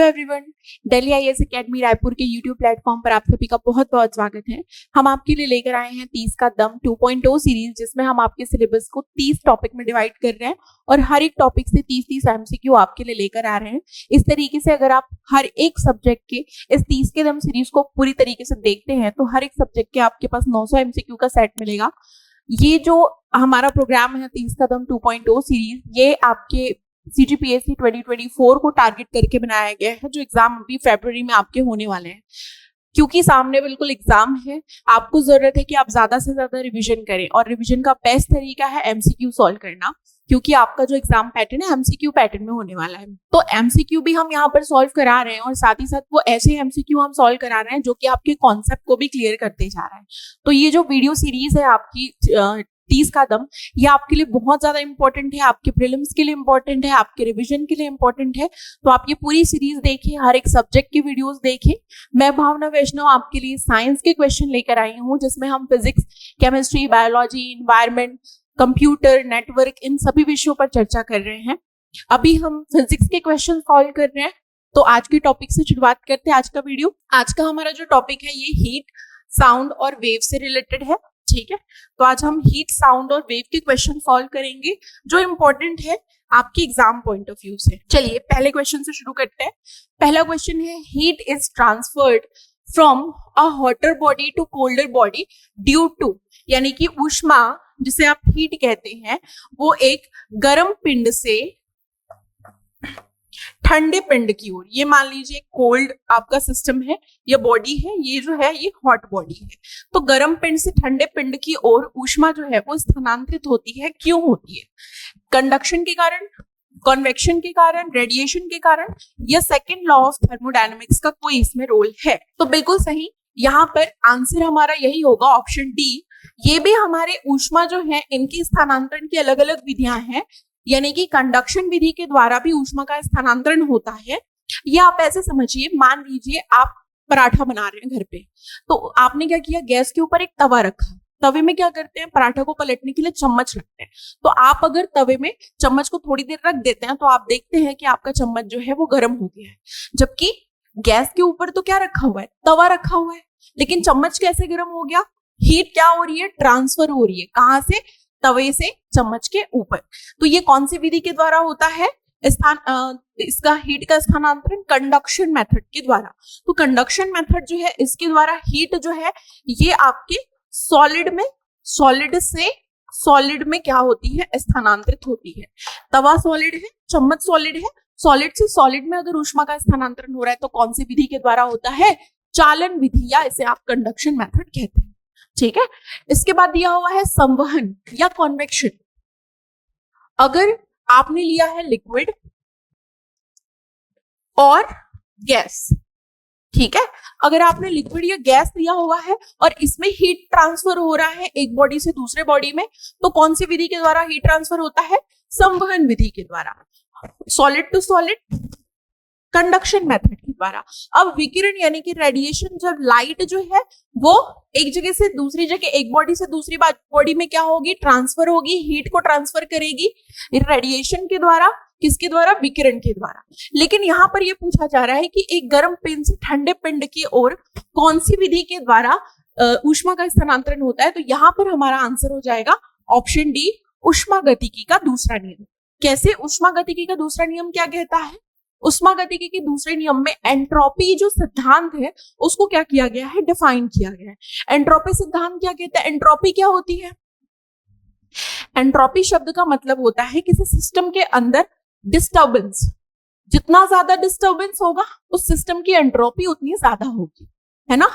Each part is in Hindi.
Everyone, Delhi IAS academy Raipur के यूट्यूब प्लेटफॉर्म पर आप सभी का बहुत बहुत स्वागत है। हम आपके लिए लेकर आए हैं 30 का दम 2.0 सीरीज, जिसमें हम आपके सिलेबस को 30 टॉपिक में डिवाइड कर रहे हैं और हर एक टॉपिक से 30-30 एमसीक्यू आपके लिए लेकर आ रहे हैं। इस तरीके से अगर आप हर एक सब्जेक्ट के इस 30 के दम सीरीज को पूरी तरीके से देखते हैं तो हर एक सब्जेक्ट के आपके पास 900 एमसीक्यू का सेट मिलेगा। ये जो हमारा प्रोग्राम है 30 का दम 2.0 सीरीज, ये आपके CGPSC 2024 को टारगेट करके बनाया गया है, जो एग्जाम अभी फरवरी में आपके होने वाले हैं। क्योंकि सामने बिल्कुल एग्जाम है, आपको जरूरत है कि आप ज्यादा से ज्यादा रिवीजन करें और रिवीजन का बेस्ट तरीका है एमसीक्यू सॉल्व करना, क्योंकि आपका जो एग्जाम पैटर्न है एमसीक्यू पैटर्न में होने वाला है। तो एमसीक्यू भी हम यहाँ पर सॉल्व करा रहे हैं और साथ ही साथ वो ऐसे एमसीक्यू हम सॉल्व करा रहे हैं जो कि आपके कॉन्सेप्ट को भी क्लियर करते जा रहा है। तो ये जो वीडियो सीरीज है आपकी 30 का दम, ये आपके लिए बहुत ज्यादा इंपॉर्टेंट है, आपके प्रीलिम्स के लिए इंपॉर्टेंट है, आपके रिवीजन के लिए इंपॉर्टेंट है। तो आप ये पूरी सीरीज देखिए, हर एक सब्जेक्ट की वीडियोस देखिए। मैं भावना वैष्णव आपके लिए साइंस के क्वेश्चन लेकर आई हूँ, जिसमें हम physics, chemistry, biology, environment, computer, network, इन सभी विषयों पर चर्चा कर रहे हैं। अभी हम फिजिक्स के क्वेश्चन सॉल्व कर रहे हैं, तो आज के टॉपिक से शुरुआत करते हैं आज का वीडियो। आज का हमारा जो टॉपिक है ये हीट, साउंड और वेव से रिलेटेड है, ठीक है। तो आज हम हीट, साउंड और वेव के क्वेश्चन सॉल्व करेंगे, जो इंपॉर्टेंट है आपके एग्जाम पॉइंट ऑफ व्यू से। चलिए पहले क्वेश्चन से शुरू करते हैं। पहला क्वेश्चन है, heat is transferred from a hotter body to colder body due to, यानी कि ऊष्मा जिसे आप हीट कहते हैं, वो एक गर्म पिंड से ठंडे पिंड की ओर, ये मान लीजिए कोल्ड आपका सिस्टम है, ये बॉडी है, ये जो है ये हॉट बॉडी है। तो गर्म पिंड से ठंडे पिंड की ओर ऊष्मा जो है वो स्थानांतरित होती है। क्यों होती है? कंडक्शन के कारण, कन्वेक्शन के कारण, रेडिएशन के कारण, या सेकेंड लॉ ऑफ थर्मोडायनेमिक्स का कोई इसमें रोल है? तो बिल्कुल सही, यहाँ पर आंसर हमारा यही होगा, ऑप्शन डी। ये भी हमारे ऊष्मा जो है इनकी स्थानांतरण की अलग अलग विधियां हैं, यानी कि कंडक्शन विधि के द्वारा भी ऊष्मा का स्थानांतरण होता है। ये आप ऐसे समझिए, मान लीजिए आप पराठा बना रहे हैं घर पे, तो आपने क्या किया, गैस के ऊपर एक तवा रखा। तवे में क्या करते हैं, पराठा को पलटने के लिए चम्मच रखते हैं। तो आप अगर तवे में चम्मच को थोड़ी देर रख देते हैं तो आप देखते हैं कि आपका चम्मच जो है वो गर्म हो गया है, जबकि गैस के ऊपर तो क्या रखा हुआ है, तवा रखा हुआ है। लेकिन चम्मच कैसे गर्म हो गया? हीट क्या हो रही है, ट्रांसफर हो रही है। कहां से? तवे से चम्मच के ऊपर। तो ये कौन सी विधि के द्वारा होता है इसका हीट का स्थानांतरण? कंडक्शन मेथड के द्वारा। तो कंडक्शन मेथड जो है इसके द्वारा हीट जो है ये आपके सॉलिड से सॉलिड में क्या होती है, स्थानांतरित होती है। तवा सॉलिड है, चम्मच सॉलिड है, सॉलिड से सॉलिड में अगर ऊष्मा का स्थानांतरण हो रहा है तो कौन सी विधि के द्वारा होता है? चालन विधि, या इसे आप कंडक्शन मेथड कहते हैं, ठीक है। इसके बाद दिया हुआ है संवहन या कॉन्वेक्शन। अगर आपने लिया है लिक्विड और गैस, ठीक है, अगर आपने लिक्विड या गैस लिया हुआ है और इसमें हीट ट्रांसफर हो रहा है एक बॉडी से दूसरे बॉडी में, तो कौन सी विधि के द्वारा हीट ट्रांसफर होता है? संवहन विधि के द्वारा, solid to solid, conduction method के द्वारा। अब विकिरण यानी कि रेडिएशन, जब लाइट जो है वो एक जगह से दूसरी जगह, एक बॉडी से दूसरी बॉडी में क्या होगी, ट्रांसफर होगी, हीट को ट्रांसफर करेगी रेडिएशन के द्वारा। किसके द्वारा? विकिरण के द्वारा। लेकिन यहाँ पर ये पूछा जा रहा है कि एक गर्म पिंड से ठंडे पिंड की ओर कौन सी विधि के द्वारा ऊष्मा का स्थानांतरण होता है? तो यहाँ पर हमारा आंसर हो जाएगा ऑप्शन डी, ऊष्मागतिकी का दूसरा नियम। कैसे? ऊष्मागतिकी का दूसरा नियम क्या कहता है? ऊष्मागतिकी के दूसरे नियम में एंट्रोपी जो सिद्धांत है उसको क्या किया गया है, डिफाइन किया गया है। एंट्रोपी सिद्धांत क्या कहता है? एंट्रोपी क्या होती है? एंट्रोपी शब्द का मतलब होता है किसी सिस्टम के अंदर डिस्टर्बेंस, जितना ज्यादा डिस्टर्बेंस होगा उस सिस्टम की एंट्रोपी उतनी ज्यादा होगी, है ना।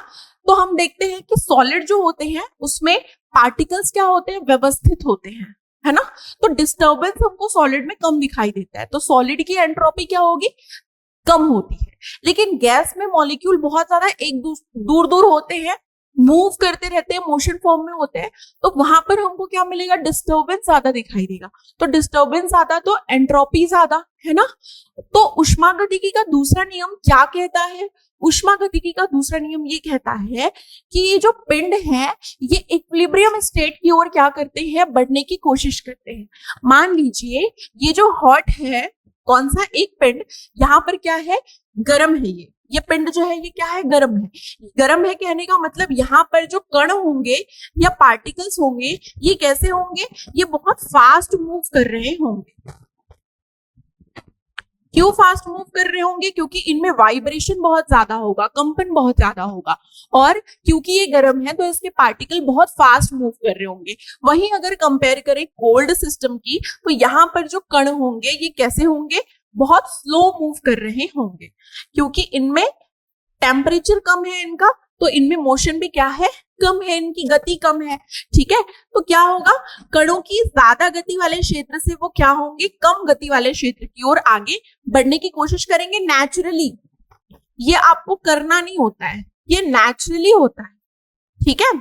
तो हम देखते हैं कि सॉलिड जो होते हैं उसमें पार्टिकल्स क्या होते हैं, व्यवस्थित होते हैं, है ना। तो डिस्टर्बेंस हमको सॉलिड में कम दिखाई देता है, तो सॉलिड की एंट्रोपी क्या होगी, कम होती है। लेकिन गैस में मॉलिक्यूल बहुत ज्यादा एक दूर दूर होते हैं, मूव करते रहते हैं, मोशन फॉर्म में होते हैं, तो वहां पर हमको क्या मिलेगा, डिस्टर्बेंस ज्यादा दिखाई देगा। तो डिस्टर्बेंस ज्यादा तो एंट्रोपी ज्यादा, है ना। तो ऊष्मागतिकी का दूसरा नियम क्या कहता है? ऊष्मागतिकी का दूसरा नियम ये कहता है कि ये जो पिंड है ये इक्विलिब्रियम स्टेट की ओर क्या करते हैं, बढ़ने की कोशिश करते हैं। मान लीजिए ये जो हॉट है कौन सा? एक पिंड यहाँ पर क्या है? गर्म है। ये पिंड जो है ये क्या है? गर्म है। गर्म है कहने का मतलब यहाँ पर जो कण होंगे या पार्टिकल्स होंगे ये कैसे होंगे? ये बहुत फास्ट मूव कर रहे होंगे। क्यों फास्ट मूव कर रहे होंगे? क्योंकि इनमें वाइब्रेशन बहुत ज्यादा होगा, कंपन बहुत ज्यादा होगा, और क्योंकि ये गर्म है तो इसके पार्टिकल बहुत फास्ट मूव कर रहे होंगे। वहीं अगर कंपेयर करें कोल्ड सिस्टम की तो यहाँ पर जो कण होंगे ये कैसे होंगे? बहुत स्लो मूव कर रहे होंगे, क्योंकि इनमें टेम्परेचर कम है इनका, तो इनमें मोशन भी क्या है? कम है, इनकी गति कम है। ठीक है, तो क्या होगा? कणों की ज्यादा गति वाले क्षेत्र से वो क्या होंगे? कम गति वाले क्षेत्र की ओर आगे बढ़ने की कोशिश करेंगे नेचुरली। ये आपको करना नहीं होता है, ये नेचुरली होता है। ठीक है,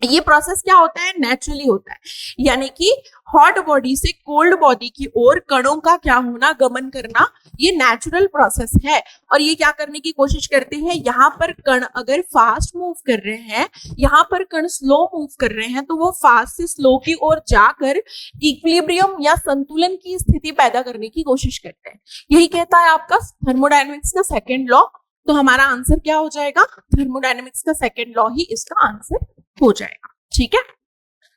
ये प्रोसेस क्या होता है? नेचुरली होता है। यानी कि हॉट बॉडी से कोल्ड बॉडी की ओर कणों का क्या होना? गमन करना, ये नेचुरल प्रोसेस है। और ये क्या करने की कोशिश करते हैं? यहाँ पर कण अगर फास्ट मूव कर रहे हैं, यहाँ पर कण स्लो मूव कर रहे हैं, तो वो फास्ट से स्लो की ओर जाकर इक्विलिब्रियम या संतुलन की स्थिति पैदा करने की कोशिश करते हैं। यही कहता है आपका थर्मोडायनेमिक्स का सेकेंड लॉ। तो हमारा आंसर क्या हो जाएगा? थर्मोडायनेमिक्स का सेकेंड लॉ ही इसका आंसर हो जाएगा। ठीक है,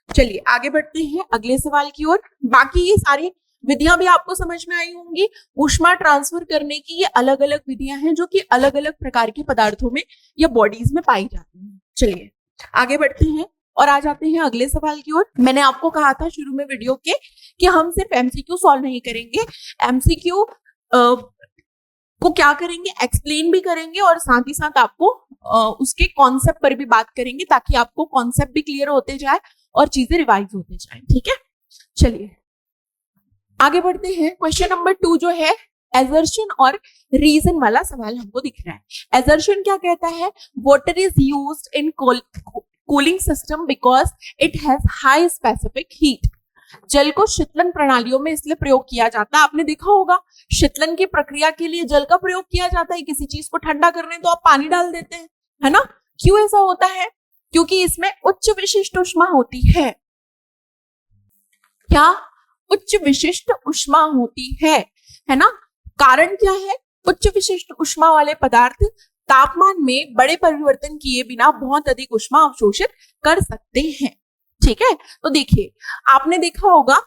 चलिए आगे बढ़ते हैं अगले सवाल की ओर। बाकी ये सारी विधियां भी आपको समझ में आई होंगी। ऊष्मा ट्रांसफर करने की ये अलग अलग विधियां हैं जो कि अलग अलग प्रकार के पदार्थों में या बॉडीज में पाई जाती हैं। चलिए आगे बढ़ते हैं और आ जाते हैं अगले सवाल की ओर। मैंने आपको कहा था शुरू में वीडियो के कि हम सिर्फ एमसीक्यू सॉल्व नहीं करेंगे, एमसीक्यू को क्या करेंगे? एक्सप्लेन भी करेंगे और साथ ही साथ आपको उसके कॉन्सेप्ट पर भी बात करेंगे, ताकि आपको कॉन्सेप्ट भी क्लियर होते जाए और चीजें रिवाइज होते जाए। ठीक है, चलिए आगे बढ़ते हैं। क्वेश्चन नंबर 2 जो है एजर्शन और रीजन वाला सवाल हमको दिख रहा है। एजर्शन क्या कहता है? Water is used in cooling system because it has high specific heat. जल को शीतलन प्रणालियों में इसलिए प्रयोग किया जाता है, आपने देखा होगा शीतलन की प्रक्रिया के लिए जल का प्रयोग किया जाता है। किसी चीज को ठंडा करने तो आप पानी डाल देते हैं, है ना? क्यों ऐसा होता है? क्योंकि इसमें उच्च विशिष्ट ऊष्मा होती है। क्या? उच्च विशिष्ट ऊष्मा होती है ना? कारण क्या है? उच्च विशिष्ट ऊष्मा वाले पदार्थ तापमान में बड़े परिवर्तन किए बिना बहुत अधिक ऊष्मा अवशोषित कर सकते हैं। ठीक है, तो देखिए आपने देखा होगा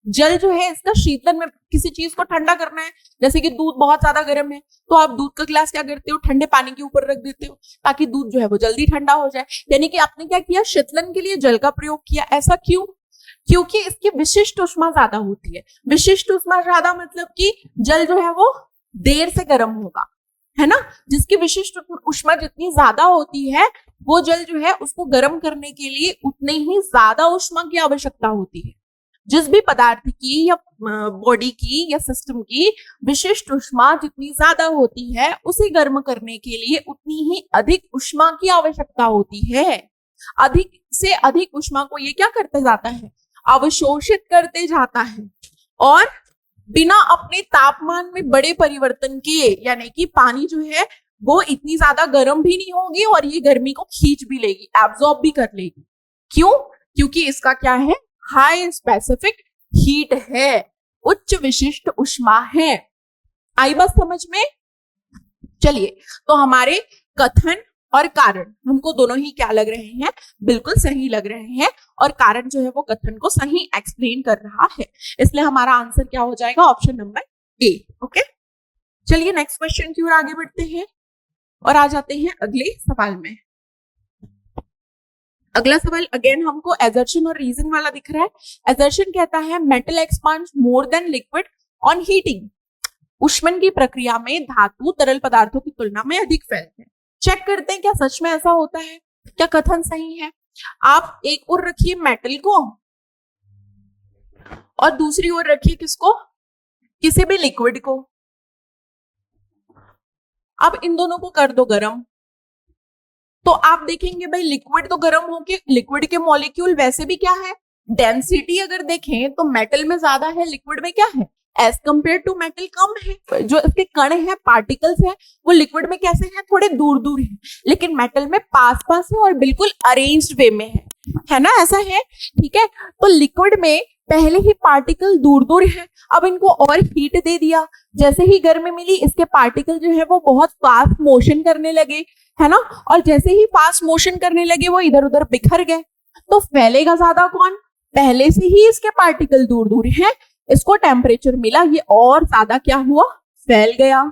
जल जो है इसका शीतलन में किसी चीज को ठंडा करना है, जैसे कि दूध बहुत ज्यादा गर्म है तो आप दूध का गिलास क्या करते हो? ठंडे पानी के ऊपर रख देते हो ताकि दूध जो है वो जल्दी ठंडा हो जाए। यानी कि आपने क्या किया? शीतलन के लिए जल का प्रयोग किया। ऐसा क्यों? क्योंकि इसकी विशिष्ट ऊष्मा ज्यादा होती है। विशिष्ट ऊष्मा ज्यादा मतलब कि जल जो है वो देर से गर्म होगा, है ना? जिसकी विशिष्ट ऊष्मा जितनी ज्यादा होती है वो जल जो है उसको गर्म करने के लिए उतनी ही ज्यादा ऊष्मा की आवश्यकता होती है। जिस भी पदार्थ की या बॉडी की या सिस्टम की विशिष्ट ऊष्मा जितनी ज्यादा होती है उसे गर्म करने के लिए उतनी ही अधिक ऊष्मा की आवश्यकता होती है। अधिक से अधिक ऊष्मा को ये क्या करते जाता है? अवशोषित करते जाता है, और बिना अपने तापमान में बड़े परिवर्तन किए, यानी कि पानी जो है वो इतनी ज्यादा गर्म भी नहीं होगी और ये गर्मी को खींच भी लेगी, एब्जॉर्ब भी कर लेगी। क्यों? क्योंकि इसका क्या है? हाई स्पेसिफिक हीट है, उच्च विशिष्ट ऊष्मा है। आई बात समझ में? चलिए, तो हमारे कथन और कारण हमको दोनों ही क्या लग रहे हैं? बिल्कुल सही लग रहे हैं, और कारण जो है वो कथन को सही एक्सप्लेन कर रहा है। इसलिए हमारा आंसर क्या हो जाएगा? Option number A. ओके, चलिए नेक्स्ट क्वेश्चन की ओर आगे बढ़ते हैं और आ जाते हैं अगले सवाल में। अगला सवाल अगेन हमको एजर्शन और रीजन वाला दिख रहा है। एजर्शन कहता है metal expands more than liquid on heating. ऊष्मन की प्रक्रिया में धातु तरल पदार्थों की तुलना में अधिक फैलते हैं। चेक करते हैं क्या सच में ऐसा होता है, क्या कथन सही है। आप एक ओर रखिए मेटल को और दूसरी ओर रखिए किसको? किसी भी लिक्विड को। अब इन दोनों को कर दो गरम, तो आप देखेंगे भाई लिक्विड तो गर्म होके, लिक्विड के मॉलिक्यूल वैसे भी क्या है? डेंसिटी अगर देखें तो मेटल में ज्यादा है, लिक्विड में क्या है? एज कंपेयर टू मेटल कम है। जो इसके कण है, पार्टिकल्स है, वो लिक्विड में कैसे हैं? थोड़े दूर दूर है, लेकिन मेटल में पास पास है और बिल्कुल अरेंज्ड वे में है ना? ऐसा है, ठीक है। तो लिक्विड में पहले ही पार्टिकल दूर दूर है, अब इनको और हीट दे दिया, जैसे ही गर्मी मिली इसके पार्टिकल जो है वो बहुत फास्ट मोशन करने लगे, है ना, और जैसे ही फास्ट मोशन करने लगे वो इधर उधर बिखर गए। तो फैलेगा ज्यादा कौन? पहले से ही इसके पार्टिकल दूर दूर हैं, इसको टेम्परेचर मिला, ये और ज्यादा क्या हुआ? फैल गया।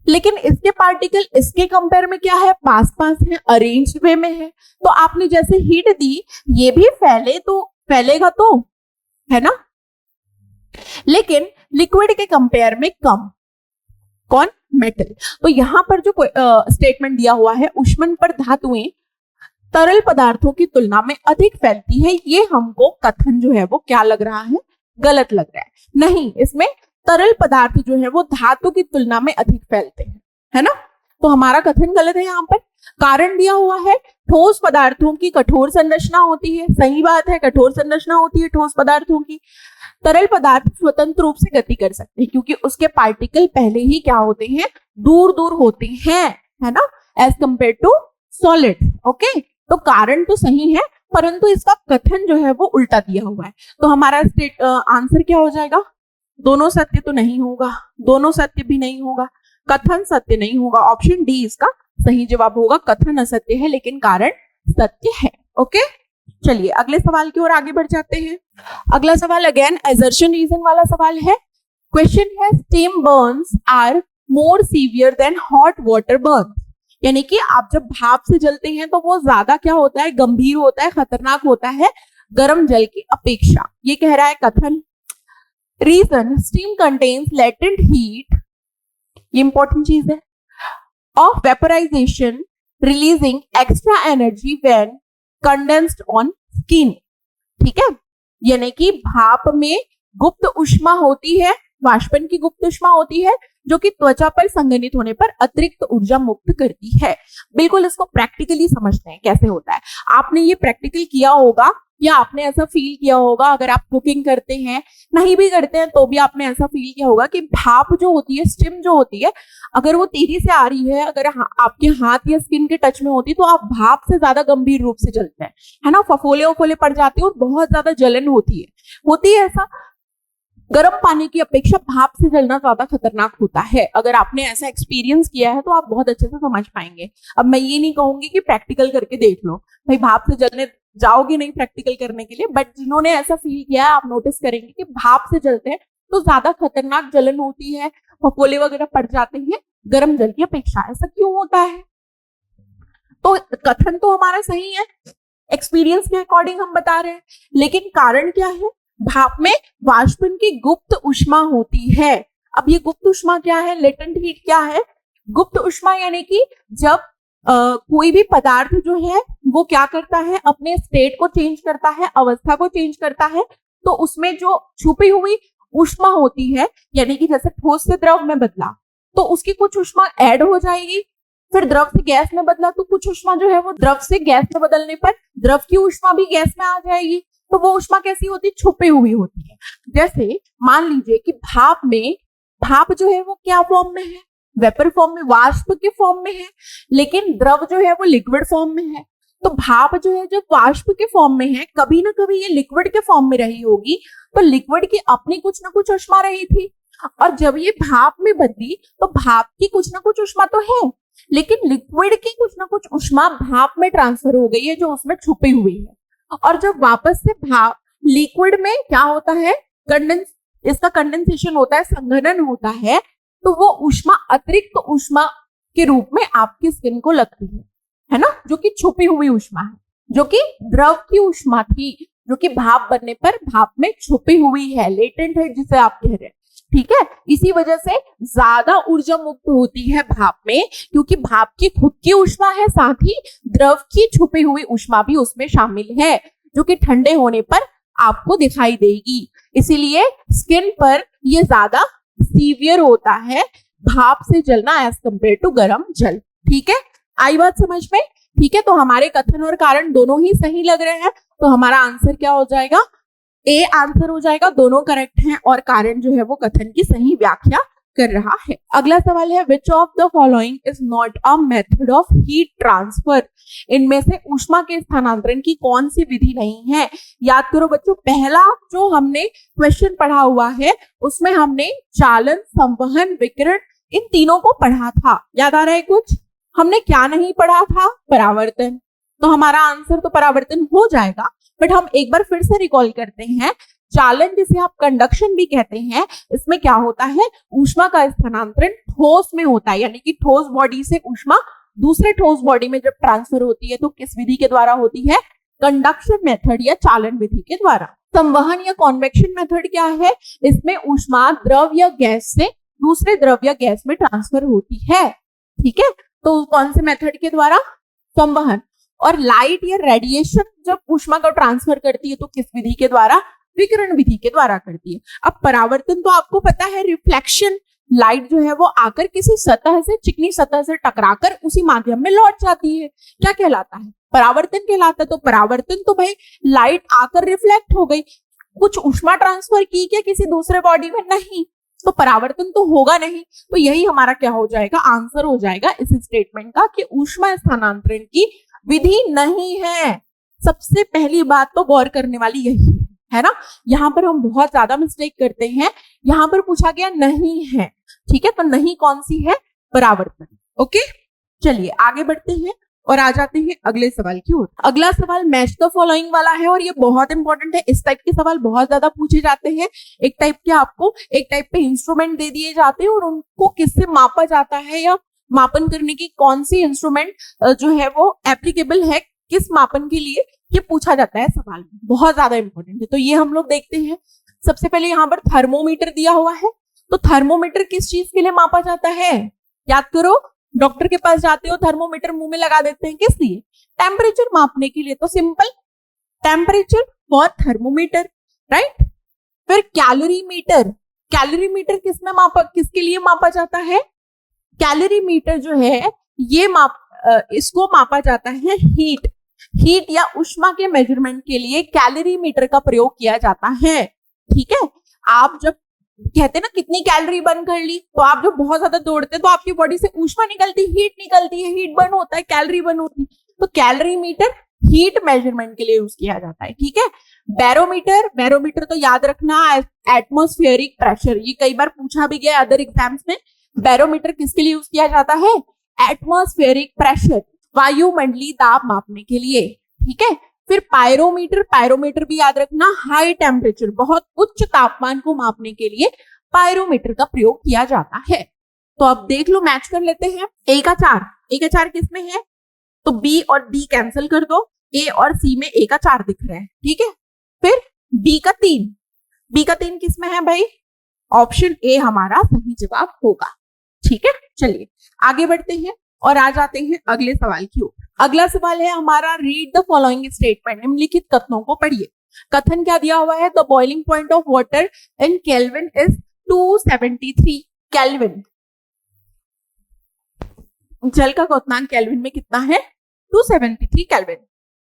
लेकिन इसके पार्टिकल इसके कंपेयर में क्या है? पास पास है, अरेंज वे में है। तो आपने जैसे हीट दी, ये भी फैलेगा तो, है ना, लेकिन लिक्विड के कंपेयर में कम। कौन? मेटल। तो यहां पर जो स्टेटमेंट दिया हुआ है, ऊष्मन पर धातुएं तरल पदार्थों की तुलना में अधिक फैलती है, ये हमको कथन जो है वो क्या लग रहा है? गलत लग रहा है। नहीं, इसमें तरल पदार्थ जो है वो धातु की तुलना में अधिक फैलते हैं, है ना। तो हमारा कथन गलत है। यहाँ पर कारण दिया हुआ है, ठोस पदार्थों की कठोर संरचना होती है। सही बात है, कठोर संरचना होती है ठोस पदार्थों की। तरल पदार्थ स्वतंत्र रूप से गति कर सकते हैं क्योंकि उसके पार्टिकल पहले ही क्या होते हैं? दूर दूर होते हैं, है ना, as compare to solid. Okay, तो कारण तो सही है परंतु इसका कथन जो है वो उल्टा दिया हुआ है। तो हमारा आंसर क्या हो जाएगा? दोनों सत्य तो नहीं होगा, दोनों सत्य भी नहीं होगा, कथन सत्य नहीं होगा। ऑप्शन डी इसका सही जवाब होगा। कथन असत्य है लेकिन कारण सत्य है। ओके, चलिए अगले सवाल की ओर आगे बढ़ जाते हैं। अगला सवाल अगेन असर्शन रीजन वाला सवाल है। क्वेश्चन है, steam burns are more severe than hot water burns. यानी कि आप जब भाप से जलते हैं तो वो ज्यादा क्या होता है? गंभीर होता है, खतरनाक होता है गर्म जल की अपेक्षा। ये कह रहा है कथन। Reason, steam contains latent heat, ये इंपॉर्टेंट चीज है, of vaporisation releasing extra energy when condensed on skin. ठीक है, यानी कि भाप में गुप्त ऊष्मा होती है, वाष्पन की गुप्त ऊष्मा होती है जो कि त्वचा पर संघनित होने पर अतिरिक्त ऊर्जा मुक्त करती है। बिल्कुल इसको प्रैक्टिकली समझते हैं कैसे होता है। आपने ये प्रैक्टिकल किया होगा या आपने ऐसा फील किया होगा, अगर आप कुकिंग करते हैं, नहीं भी करते हैं तो भी आपने ऐसा फील किया होगा कि भाप जो होती है, स्टीम जो होती है, अगर वो तेजी से आ रही है, अगर आपके हाथ या स्किन के टच में होती है तो आप भाप से ज्यादा गंभीर रूप से जलते हैं, है ना, फफोले पड़ जाते हैं और बहुत ज्यादा जलन होती है ऐसा। गर्म पानी की अपेक्षा भाप से जलना ज्यादा खतरनाक होता है। अगर आपने ऐसा एक्सपीरियंस किया है तो आप बहुत अच्छे से समझ पाएंगे। अब मैं ये नहीं कहूंगी कि प्रैक्टिकल करके देख लो, भाई भाप से जलने जाओगे नहीं प्रैक्टिकल करने के लिए, बट जिन्होंने ऐसा फील किया है आप नोटिस करेंगे कि भाप से जलते हैं तो ज्यादा खतरनाक जलन होती है, फफोले वगैरह पड़ जाते हैं गर्म जल की अपेक्षा। ऐसा क्यों होता है? तो कथन तो हमारा सही है, एक्सपीरियंस के अकॉर्डिंग हम बता रहे हैं, लेकिन कारण क्या है? भाप में वाष्पन की गुप्त ऊष्मा होती है। अब ये गुप्त ऊष्मा क्या है? लेटेंट हीट क्या है? गुप्त ऊष्मा यानी कि जब कोई भी पदार्थ जो है वो क्या करता है? अपने स्टेट को चेंज करता है, अवस्था को चेंज करता है, तो उसमें जो छुपी हुई ऊष्मा होती है, यानी कि जैसे ठोस से द्रव में बदला तो उसकी कुछ ऊष्मा ऐड हो जाएगी, फिर द्रव से गैस में बदला तो कुछ ऊष्मा जो है वो द्रव से गैस में बदलने पर द्रव की ऊष्मा भी गैस में आ जाएगी। तो वो ऊष्मा कैसी होती है? छुपी हुई होती है। जैसे मान लीजिए कि भाप जो है वो क्या फॉर्म में है? वेपर फॉर्म में, वाष्प के फॉर्म में है, लेकिन द्रव जो है वो लिक्विड फॉर्म में है। तो भाप जो है जब वाष्प के फॉर्म में है, कभी ना कभी ये लिक्विड के फॉर्म में रही होगी, तो लिक्विड की अपनी कुछ ना कुछ ऊष्मा रही थी, और जब ये भाप में बदली तो भाप की कुछ ना कुछ ऊष्मा तो है, लेकिन लिक्विड की कुछ ना कुछ ऊष्मा भाप में ट्रांसफर हो गई है जो उसमें छुपी हुई है। और जब वापस से भाप लिक्विड में क्या होता है? इसका कंडेंसेशन होता है, संघनन होता है, तो वो ऊष्मा अतिरिक्त ऊष्मा के रूप में आपकी स्किन को लगती है ना, जो कि छुपी हुई ऊष्मा है, जो कि द्रव की ऊष्मा थी, जो कि भाप बनने पर भाप में छुपी हुई है, लेटेंट है जिसे आप कह रहे हैं। ठीक है, इसी वजह से ज्यादा ऊर्जा मुक्त होती है भाप में, क्योंकि भाप की खुद की ऊष्मा है, साथ ही द्रव की छुपी हुई ऊष्मा भी उसमें शामिल है, जो कि ठंडे होने पर आपको दिखाई देगी। इसीलिए स्किन पर ये ज्यादा सीवियर होता है भाप से जलना एज कंपेयर टू गर्म जल। ठीक है, आई बात समझ में? ठीक है, तो हमारे कथन और कारण दोनों ही सही लग रहे हैं, तो हमारा आंसर क्या हो जाएगा? ए आंसर हो जाएगा। दोनों करेक्ट हैं और कारण जो है वो कथन की सही व्याख्या कर रहा है। अगला सवाल है which of the following is not a method of heat transfer. इनमें से ऊष्मा के स्थानांतरण की कौन सी विधि नहीं है। याद करो बच्चों, पहला जो हमने क्वेश्चन पढ़ा हुआ है उसमें हमने चालन, संवहन, विकिरण इन तीनों को पढ़ा था। याद आ रहा है कुछ? हमने क्या नहीं पढ़ा था? परावर्तन। तो हमारा आंसर तो परावर्तन हो जाएगा, बट हम एक बार फिर से रिकॉल करते हैं। चालन, जिसे आप कंडक्शन भी कहते हैं, इसमें क्या होता है? ऊष्मा का स्थानांतरण ठोस में होता है, यानी कि ठोस बॉडी से ऊष्मा दूसरे ठोस बॉडी में जब ट्रांसफर होती है तो किस विधि के द्वारा होती है? कंडक्शन मेथड या चालन विधि के द्वारा। संवहन या कॉन्वेक्शन मेथड क्या है? इसमें ऊष्मा द्रव या गैस से दूसरे द्रव या गैस में ट्रांसफर होती है। ठीक है, तो कौन से मेथड के द्वारा? संवहन। और लाइट या रेडिएशन जब ऊष्मा को ट्रांसफर करती है तो किस विधि के द्वारा? विकिरण विधि के द्वारा करती है। अब परावर्तन तो आपको पता है, रिफ्लेक्शन, लाइट जो है वो आकर किसी सतह से, चिकनी सतह से टकराकर उसी माध्यम में लौट जाती है, क्या कहलाता है? परावर्तन कहलाता है। तो परावर्तन तो भाई लाइट आकर रिफ्लेक्ट हो गई, कुछ ऊष्मा ट्रांसफर की क्या किसी दूसरे बॉडी में? नहीं, तो परावर्तन तो होगा नहीं। तो यही हमारा क्या हो जाएगा? आंसर हो जाएगा इस स्टेटमेंट का कि ऊष्मा स्थानांतरण की विधि नहीं है। सबसे पहली बात तो गौर करने वाली यही है ना। यहाँ पर हम बहुत ज्यादा मिस्टेक करते हैं। यहाँ पर पूछा गया नहीं है, ठीक है, तो नहीं कौन सी है? परावर्तन। ओके, चलिए आगे बढ़ते हैं और आ जाते हैं अगले सवाल की ओर। अगला सवाल मैच द फॉलोइंग वाला है और ये बहुत इंपॉर्टेंट है। इस टाइप के सवाल बहुत ज्यादा पूछे जाते हैं। एक टाइप के आपको एक टाइप पे इंस्ट्रूमेंट दे दिए जाते हैं और उनको किससे मापा जाता है या मापन करने की कौन सी इंस्ट्रूमेंट जो है वो एप्लीकेबल है किस मापन के लिए, ये पूछा जाता है सवाल में। बहुत ज्यादा इंपॉर्टेंट है। तो ये हम लोग देखते हैं। सबसे पहले यहाँ पर थर्मोमीटर दिया हुआ है। तो थर्मोमीटर किस चीज के लिए मापा जाता है? याद करो, डॉक्टर के पास जाते हो, थर्मोमीटर मुंह में लगा देते हैं, किस लिए? टेम्परेचर मापने के लिए। तो simple, temperature for thermometer, right. फिर कैलोरीमीटर, कैलोरीमीटर किसके लिए मापा जाता है? कैलोरीमीटर जो है ये इसको मापा जाता है हीट या ऊष्मा के मेजरमेंट के लिए कैलोरीमीटर का प्रयोग किया जाता है। ठीक है, आप जब कहते हैं ना कितनी कैलोरी बर्न कर ली, तो आप जब बहुत ज्यादा दौड़ते हैं तो आपकी बॉडी से ऊष्मा निकलती, हीट निकलती है, हीट बर्न होता है, कैलोरी बर्न होती है। तो कैलोरीमीटर हीट मेजरमेंट के लिए यूज किया जाता है। ठीक है, बैरोमीटर तो याद रखना, एटमॉस्फेरिक प्रेशर, ये कई बार पूछा भी गया अदर एग्जाम्स में। बैरोमीटर किसके लिए यूज किया जाता है? एटमॉस्फेरिक प्रेशर, वायुमंडलीय दाब मापने के लिए। ठीक है, फिर पायरोमीटर भी याद रखना, हाई टेम्परेचर, बहुत उच्च तापमान को मापने के लिए पायरोमीटर का प्रयोग किया जाता है। तो अब देख लो, मैच कर लेते हैं। ए का 4 किसमें है? तो बी और डी कैंसिल कर दो, ए और सी में ए का 4 दिख रहा है। ठीक है, फिर बी का 3 किसमें है भाई? ऑप्शन ए हमारा सही जवाब होगा। ठीक है, चलिए आगे बढ़ते हैं और आ जाते हैं अगले सवाल की ओर। अगला सवाल है हमारा, रीड द फॉलोइंग स्टेटमेंट, निम्नलिखित कथनों को पढ़िए। कथन क्या दिया हुआ है? The boiling point of water in kelvin is 273 kelvin. जल का क्वथनांक केल्विन में कितना है? 273 केल्विन।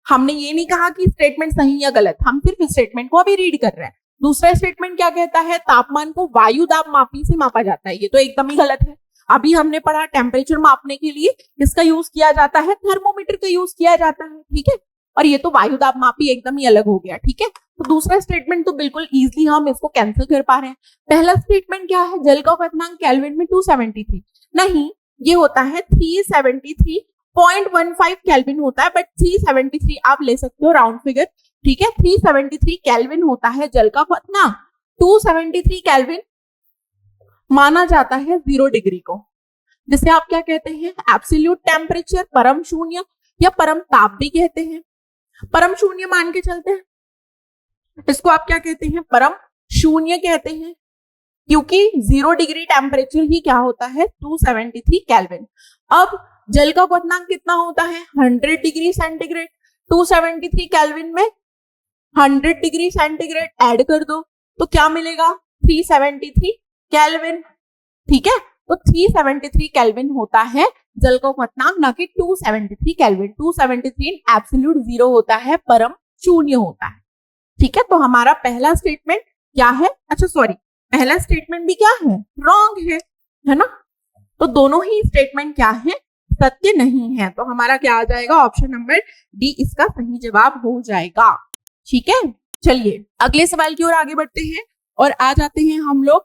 हमने ये नहीं कहा कि स्टेटमेंट सही या गलत, हम सिर्फ स्टेटमेंट को अभी रीड कर रहे हैं। दूसरा स्टेटमेंट क्या कहता है? तापमान को वायु दाब मापी से मापा जाता है। ये तो एकदम ही गलत है। अभी हमने पढ़ा टेम्परेचर मापने के लिए किसका यूज किया जाता है? थर्मोमीटर का यूज किया जाता है। ठीक है, और ये तो वायु दाब मापी एकदम ही अलग हो गया। ठीक है, तो दूसरा स्टेटमेंट तो बिल्कुल इजीली हम इसको कैंसिल कर पा रहे हैं। पहला स्टेटमेंट क्या है? जल का क्वथनांक केल्विन में 273 नहीं, ये होता है 373.15 केल्विन होता है, बट 373 आप ले सकते हो राउंड फिगर। ठीक है, 373 केल्विन होता है जल का क्वथनांक। 273 केल्विन माना जाता है 0 डिग्री को, जिसे आप क्या कहते हैं? एब्सोल्यूट टेम्परेचर, परम शून्य या परम ताप भी कहते हैं। परम शून्य मान के चलते हैं, इसको आप क्या कहते हैं? परम शून्य कहते हैं, क्योंकि 0 डिग्री टेम्परेचर ही क्या होता है? 273 केल्विन। अब जल का क्वथनांक कितना होता है? 100 डिग्री सेंटीग्रेड। 273 केल्विन में 100 डिग्री सेंटीग्रेड ऐड कर दो तो क्या मिलेगा? 373 केल्विन। ठीक है, तो 373 केल्विन होता है जल का क्वथनांक, ना कि 273 केल्विन। 273 एब्सोल्यूट 0 होता है, परम शून्य होता है। ठीक है, तो हमारा पहला स्टेटमेंट क्या है? अच्छा सॉरी, पहला स्टेटमेंट भी क्या है? रॉन्ग है। है ना। तो दोनों ही स्टेटमेंट क्या है, सत्य नहीं है। तो हमारा क्या आ जाएगा, ऑप्शन नंबर डी इसका सही जवाब हो जाएगा। ठीक है, चलिए अगले सवाल की ओर आगे बढ़ते हैं और आ जाते हैं हम लोग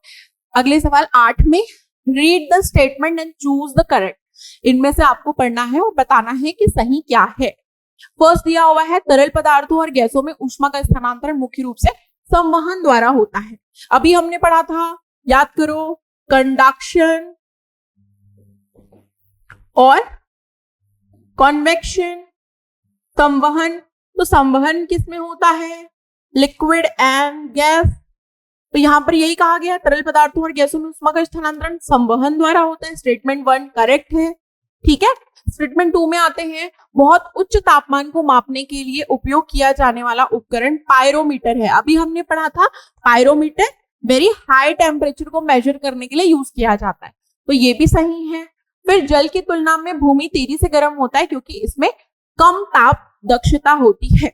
अगले सवाल 8 में। Read the statement and choose the correct. इनमें से आपको पढ़ना है और बताना है कि सही क्या है। फर्स्ट दिया हुआ है, तरल पदार्थों और गैसों में ऊष्मा का स्थानांतरण मुख्य रूप से संवहन द्वारा होता है। अभी हमने पढ़ा था, याद करो, कंडक्शन और कन्वेक्शन, संवहन। तो संवहन किस में होता है, लिक्विड एंड गैस। तो यहां पर यही कहा गया, तरल पदार्थों और गैसों में ऊष्मा का स्थानांतरण संवहन द्वारा होता है। स्टेटमेंट 1 करेक्ट है। ठीक है, स्टेटमेंट 2 में आते हैं। बहुत उच्च तापमान को मापने के लिए उपयोग किया जाने वाला उपकरण पायरोमीटर है। अभी हमने पढ़ा था पायरोमीटर वेरी हाई टेम्परेचर को मेजर करने के लिए यूज किया जाता है, तो ये भी सही है। फिर जल की तुलना में भूमि तेजी से गर्म होता है क्योंकि इसमें कम ताप दक्षता होती है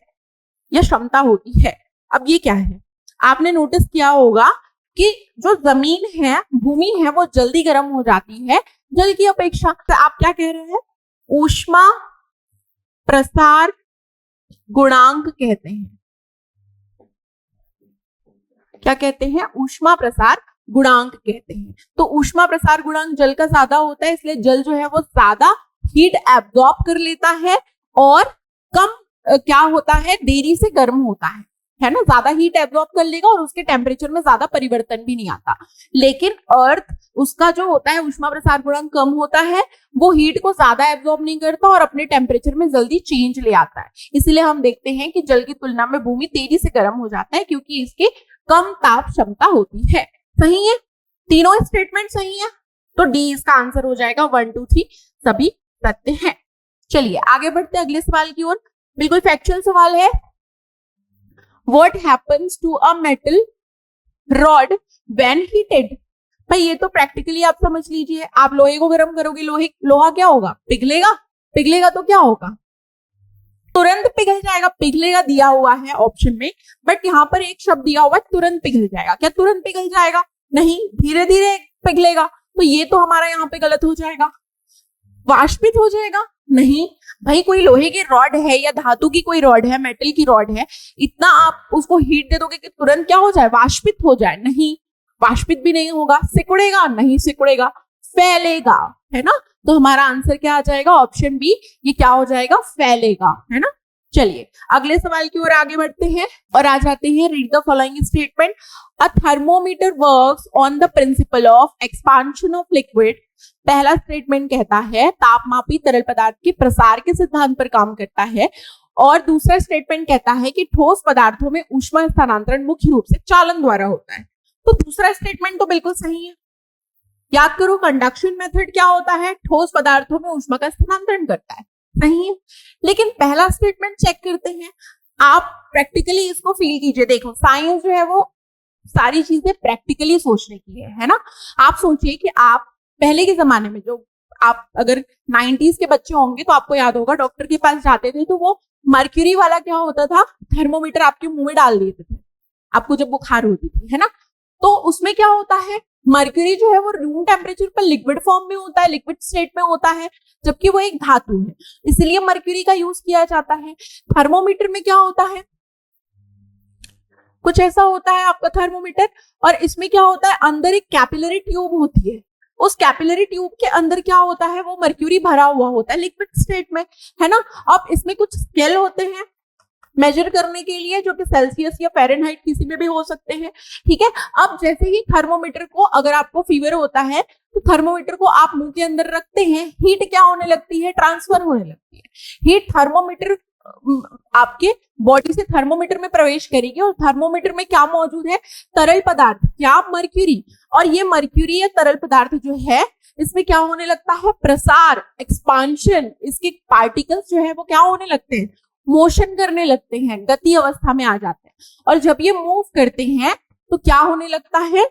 या क्षमता होती है। अब ये क्या है, आपने नोटिस किया होगा कि जो जमीन है, भूमि है, वो जल्दी गर्म हो जाती है जल की अपेक्षा। तो आप क्या कह रहे हैं, ऊष्मा प्रसार गुणांक कहते हैं। क्या कहते हैं, ऊष्मा प्रसार गुणांक कहते हैं। तो ऊष्मा प्रसार गुणांक जल का ज्यादा होता है, इसलिए जल जो है वो ज्यादा हीट एब्जॉर्ब कर लेता है और कम क्या होता है, देरी से गर्म होता है ना। ज्यादा हीट एब्जॉर्ब कर लेगा और उसके टेम्परेचर में ज्यादा परिवर्तन भी नहीं आता। लेकिन अर्थ, उसका जो होता है ऊष्मा प्रसार गुणांक कम होता है, वो हीट को ज्यादा एब्जॉर्ब नहीं करता और अपने टेम्परेचर में जल्दी चेंज ले आता है। इसलिए हम देखते हैं कि जल की तुलना में भूमि तेजी से गर्म हो जाता है क्योंकि इसकी कम ताप क्षमता होती है। सही है, तीनों स्टेटमेंट सही है, तो डी इसका आंसर हो जाएगा। 1 2 3 सभी सत्य हैं। चलिए आगे बढ़ते हैं अगले सवाल की ओर। बिल्कुल फैक्चुअल सवाल है। What happens to a metal rod when heated? भाई ये तो प्रैक्टिकली आप समझ लीजिए, आप लोहे को गर्म करोगे, लोहा क्या होगा, पिघलेगा। पिघलेगा तो क्या होगा, तुरंत पिघल जाएगा। पिघलेगा दिया हुआ है ऑप्शन में, बट यहाँ पर एक शब्द दिया हुआ है तुरंत पिघल जाएगा। क्या तुरंत पिघल जाएगा, नहीं, धीरे धीरे पिघलेगा। तो ये तो हमारा यहाँ पे गलत हो जाएगा। वाष्पित हो जाएगा, नहीं भाई, कोई लोहे की रॉड है या धातु की कोई रॉड है, मेटल की रॉड है, इतना आप उसको हीट दे दोगे कि तुरंत क्या हो जाए, वाष्पित हो जाए, नहीं, वाष्पित भी नहीं होगा। सिकुड़ेगा, नहीं सिकुड़ेगा, फैलेगा, है ना। तो हमारा आंसर क्या आ जाएगा, ऑप्शन बी, ये क्या हो जाएगा, फैलेगा, है ना। चलिए अगले सवाल की ओर आगे बढ़ते हैं और आ जाते हैं। Read the following statement. A thermometer works on the principle of expansion of liquid. पहला स्टेटमेंट कहता है तापमापी तरल पदार्थ के प्रसार के सिद्धांत पर काम करता है, और दूसरा स्टेटमेंट कहता है कि ठोस पदार्थों में ऊष्मा स्थानांतरण मुख्य रूप से चालन द्वारा होता है। तो दूसरा स्टेटमेंट तो बिल्कुल सही है। याद करो, कंडक्शन मेथड क्या होता है, ठोस पदार्थों में ऊष्मा का स्थानांतरण करता है, सही है। लेकिन पहला स्टेटमेंट चेक करते हैं, आप प्रैक्टिकली इसको फील कीजिए। देखो साइंस जो है वो सारी चीजें प्रैक्टिकली सोचने की है ना। आप सोचिए कि आप पहले के जमाने में, जो आप अगर 90s के बच्चे होंगे तो आपको याद होगा, डॉक्टर के पास जाते थे तो वो मर्क्यूरी वाला क्या होता था, थर्मोमीटर आपके मुंह में डाल देते थे आपको जब बुखार होती थी, है ना। तो उसमें क्या होता है, मर्क्यूरी जो है वो रूम टेम्परेचर पर लिक्विड फॉर्म में होता है, लिक्विड स्टेट में होता है, जबकि वो एक धातु है, इसलिए मर्क्यूरी का यूज किया जाता है। थर्मोमीटर में क्या होता है, कुछ ऐसा होता है आपका थर्मोमीटर, और इसमें क्या होता है, अंदर एक कैपिलरी ट्यूब होती है, उस कैपिलरी ट्यूब के अंदर क्या होता है, वो मर्क्यूरी भरा हुआ होता है लिक्विड स्टेट में, है ना। अब इसमें कुछ स्केल होते हैं मेजर करने के लिए, जो कि सेल्सियस या फ़ारेनहाइट किसी में भी हो सकते हैं, ठीक है। अब जैसे ही थर्मोमीटर को, अगर आपको फीवर होता है तो थर्मोमीटर को आप मुंह के अंदर रखते हैं, हीट क्या होने लगती है, ट्रांसफर होने लगती है। हीट थर्मोमीटर आपके बॉडी से थर्मोमीटर में प्रवेश करेगी, और थर्मोमीटर में क्या मौजूद है, तरल पदार्थ, क्या, मर्क्यूरी। और ये मर्क्यूरी या तरल पदार्थ जो है, इसमें क्या होने लगता है, प्रसार, एक्सपांशन, इसके पार्टिकल्स जो है वो क्या होने लगते हैं, मोशन करने लगते हैं, गति अवस्था में आ जाते हैं। और जब ये मूव करते हैं तो क्या होने लगता है,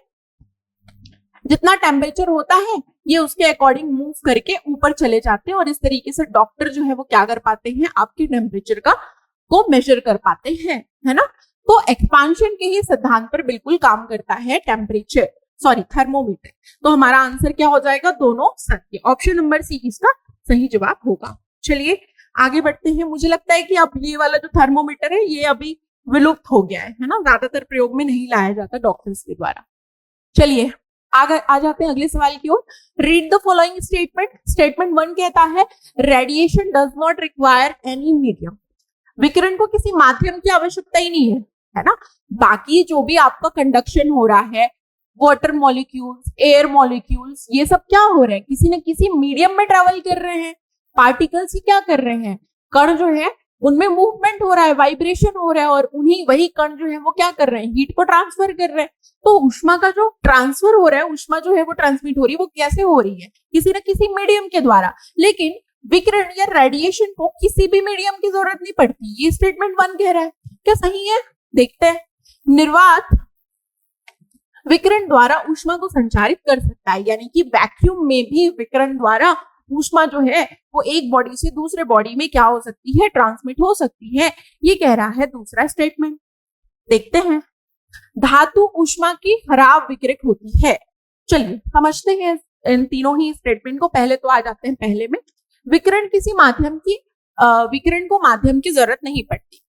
जितना टेम्परेचर होता है ये उसके अकॉर्डिंग मूव करके ऊपर चले जाते हैं, और इस तरीके से डॉक्टर जो है वो क्या कर पाते हैं, आपके टेम्परेचर को मेजर कर पाते हैं, है ना। तो एक्सपांशन के ही सिद्धांत पर बिल्कुल काम करता है टेम्परेचर। Sorry thermometer. तो हमारा आंसर क्या हो जाएगा, दोनों सत्य। ऑप्शन नंबर सी इसका सही जवाब होगा। चलिए आगे बढ़ते हैं। मुझे लगता है कि अब ये वाला जो थर्मोमीटर है ये अभी विलुप्त हो गया है ना, ज्यादातर प्रयोग में नहीं लाया जाता डॉक्टर्स के द्वारा। चलिए आगे आ जाते हैं अगले सवाल की ओर। Read the following statement. Statement 1 कहता है radiation does not require any medium. विकिरण को किसी माध्यम की आवश्यकता ही नहीं है ना। बाकी जो भी आपका कंडक्शन हो रहा है, वाटर मॉलिक्यूल्स, एयर मॉलिक्यूल्स, ये सब क्या हो रहे हैं, किसी न किसी मीडियम में ट्रेवल कर रहे हैं। पार्टिकल्स ही क्या कर रहे हैं, कण जो है उनमें मूवमेंट हो रहा है, वाइब्रेशन हो रहा है, और उन्हीं वही कण जो है वो क्या कर रहे हैं, हीट को ट्रांसफर कर रहे हैं। तो ऊष्मा का जो ट्रांसफर हो रहा है, ऊष्मा जो है वो ट्रांसमिट हो रही है, वो कैसे हो रही है, किसी न किसी मीडियम के द्वारा। लेकिन विकिरण या रेडिएशन को किसी भी मीडियम की जरूरत नहीं पड़ती, ये स्टेटमेंट 1 कह रहा है। क्या सही है, देखते हैं। निर्वात विकिरण द्वारा ऊष्मा को संचारित कर सकता है, यानी कि वैक्यूम में भी विकिरण द्वारा ऊष्मा जो है वो एक बॉडी से दूसरे बॉडी में क्या हो सकती है, ट्रांसमिट हो सकती है। ये कह रहा है दूसरा स्टेटमेंट। देखते हैं। धातु ऊष्मा की खराब विकिरक होती है। चलिए समझते हैं इन तीनों ही स्टेटमेंट को। पहले तो आ जाते हैं पहले में। विकिरण किसी माध्यम की विकिरण को माध्यम की जरूरत नहीं पड़ती।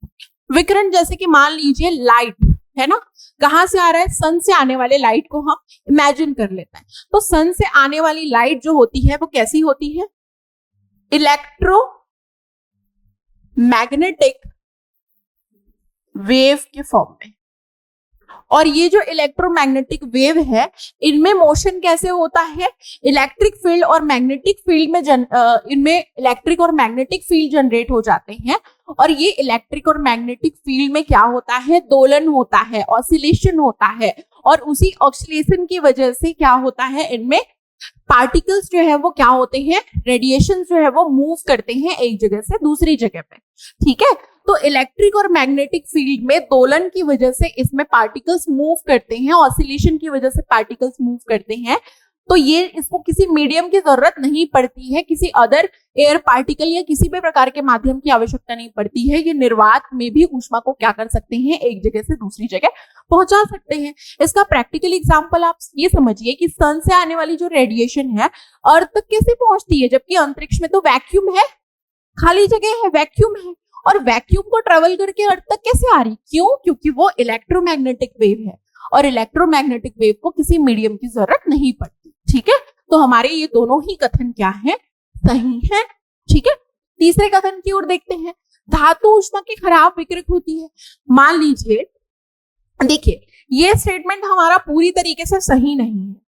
विकिरण जैसे कि मान लीजिए लाइट है ना, कहां से आ रहा है, सन से आने वाले लाइट को हम इमेजिन कर लेते हैं। तो सन से आने वाली लाइट जो होती है वो कैसी होती है, इलेक्ट्रोमैग्नेटिक वेव के फॉर्म में। और ये जो इलेक्ट्रोमैग्नेटिक वेव है इनमें मोशन कैसे होता है, इलेक्ट्रिक फील्ड और मैग्नेटिक फील्ड में इनमें इलेक्ट्रिक और मैग्नेटिक फील्ड जनरेट हो जाते हैं। और ये इलेक्ट्रिक और मैग्नेटिक फील्ड में क्या होता है, दोलन होता है, ऑसिलेशन होता है। और उसी ऑसिलेशन की वजह से क्या होता है, इनमें पार्टिकल्स जो है वो क्या होते हैं, रेडिएशन जो है वो मूव करते हैं एक जगह से दूसरी जगह पे। ठीक है, तो इलेक्ट्रिक और मैग्नेटिक फील्ड में दोलन की वजह से इसमें पार्टिकल्स मूव करते हैं, ऑसिलेशन की वजह से पार्टिकल्स मूव करते हैं। तो ये इसको किसी मीडियम की जरूरत नहीं पड़ती है, किसी अदर एयर पार्टिकल या किसी भी प्रकार के माध्यम की आवश्यकता नहीं पड़ती है। ये निर्वात में भी ऊष्मा को क्या कर सकते हैं, एक जगह से दूसरी जगह पहुंचा सकते हैं। इसका प्रैक्टिकल एग्जांपल आप ये समझिए कि सन से आने वाली जो रेडिएशन है अर्थ तक कैसे पहुंचती है, जबकि अंतरिक्ष में तो वैक्यूम है, खाली जगह है, वैक्यूम है। और वैक्यूम को ट्रेवल करके अर्थ तक कैसे आ रही, क्यों, क्योंकि वो इलेक्ट्रोमैग्नेटिक वेव है और इलेक्ट्रोमैग्नेटिक वेव को किसी मीडियम की जरूरत नहीं पड़ती। ठीक है, तो हमारे ये दोनों ही कथन क्या है, सही है। ठीक है, तीसरे कथन की ओर देखते हैं। धातु ऊष्मा की खराब विकिरक होती है। मान लीजिए, देखिए ये स्टेटमेंट हमारा पूरी तरीके से सही नहीं है,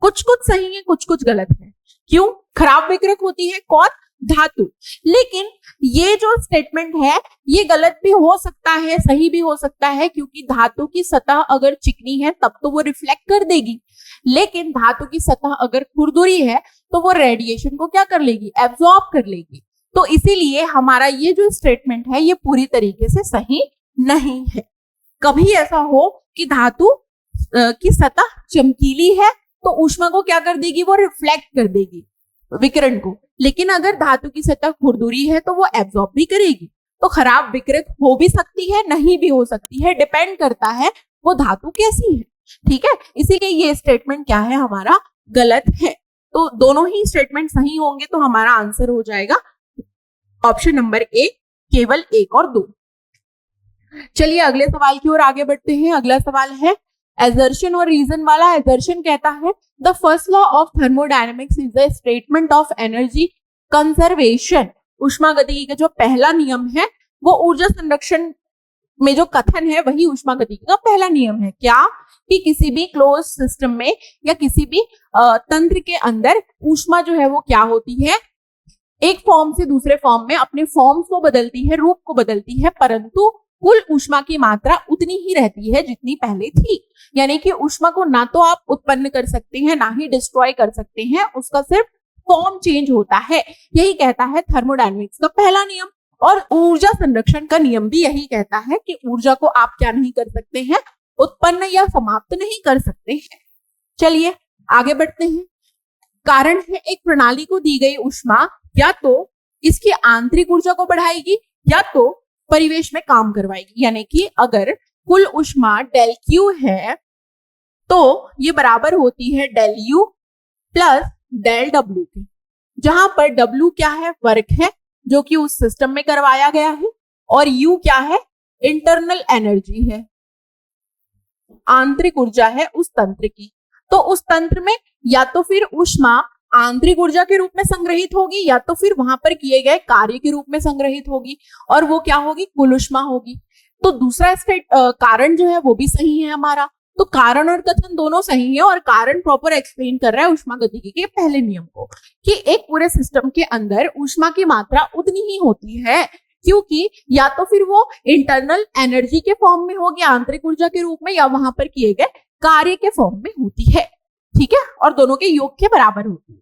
कुछ कुछ सही है, कुछ कुछ गलत है। क्यों, खराब विकिरक होती है कौन, धातु। लेकिन ये जो स्टेटमेंट है ये गलत भी हो सकता है, सही भी हो सकता है, क्योंकि धातु की सतह अगर चिकनी है तब तो वो रिफ्लेक्ट कर देगी, लेकिन धातु की सतह अगर खुरदुरी है तो वो रेडिएशन को क्या कर लेगी, एब्जॉर्ब कर लेगी। तो इसीलिए हमारा ये जो स्टेटमेंट है ये पूरी तरीके से सही नहीं है। कभी ऐसा हो कि धातु की सतह चमकीली है तो ऊष्मा को क्या कर देगी, वो रिफ्लेक्ट कर देगी विकिरण को, लेकिन अगर धातु की सतह खुरदुरी है तो वो एब्जॉर्ब भी करेगी। तो खराब विकिरक हो भी सकती है, नहीं भी हो सकती है, डिपेंड करता है वो धातु कैसी है। ठीक है, इसीलिए ये स्टेटमेंट क्या है, हमारा गलत है। तो दोनों ही स्टेटमेंट सही होंगे तो हमारा आंसर हो जाएगा ऑप्शन नंबर ए, केवल 1 और 2। चलिए अगले सवाल की ओर आगे बढ़ते हैं। अगला सवाल है एजर्शन और रीजन वाला। एजर्शन कहता है the first law of thermodynamics is the statement of energy conservation. ऊष्मागतिकी का जो पहला नियम है वो ऊर्जा संरक्षण में जो कथन है वही ऊष्मागतिकी का पहला नियम है। क्या, कि किसी भी क्लोज सिस्टम में या किसी भी तंत्र के अंदर ऊष्मा जो है वो क्या होती है, एक फॉर्म से दूसरे फॉर्म में अपने फॉर्म को बदलती है, रूप को बदलती है, परंतु कुल ऊष्मा की मात्रा उतनी ही रहती है जितनी पहले थी। यानी कि ऊष्मा को ना तो आप उत्पन्न कर सकते हैं ना ही डिस्ट्रॉय कर सकते हैं, उसका सिर्फ फॉर्म चेंज होता है। यही कहता है थर्मोडायनेमिक्स का पहला नियम। और ऊर्जा संरक्षण का नियम भी यही कहता है कि ऊर्जा को आप क्या नहीं कर सकते हैं, उत्पन्न या समाप्त नहीं कर सकते हैं। चलिए आगे बढ़ते हैं। कारण है, एक प्रणाली को दी गई ऊष्मा या तो इसकी आंतरिक ऊर्जा को बढ़ाएगी या तो परिवेश में काम करवाएगी। यानी कि अगर कुल ऊष्मा डेल क्यू है तो ये बराबर होती है del U plus del W के, जहां पर डब्ल्यू क्या है, वर्क है जो कि उस सिस्टम में करवाया गया है, और यू क्या है, इंटरनल एनर्जी है, आंतरिक ऊर्जा है उस तंत्र की। तो उस तंत्र में या तो फिर ऊष्मा आंतरिक ऊर्जा के रूप में संग्रहित होगी या तो फिर वहां पर किए गए कार्य के रूप में संग्रहित होगी, और वो क्या होगी, कुल ऊष्मा होगी। तो दूसरा कारण जो है वो भी सही है हमारा। तो कारण और कथन दोनों सही है, और कारण प्रॉपर एक्सप्लेन कर रहा है ऊष्मागतिकी के पहले नियम को, कि एक पूरे सिस्टम के अंदर ऊष्मा की मात्रा उतनी ही होती है, क्योंकि या तो फिर वो इंटरनल एनर्जी के फॉर्म में होगी आंतरिक ऊर्जा के रूप में, या वहां पर किए गए कार्य के फॉर्म में होती है, ठीक है, और दोनों के योग के बराबर होती है।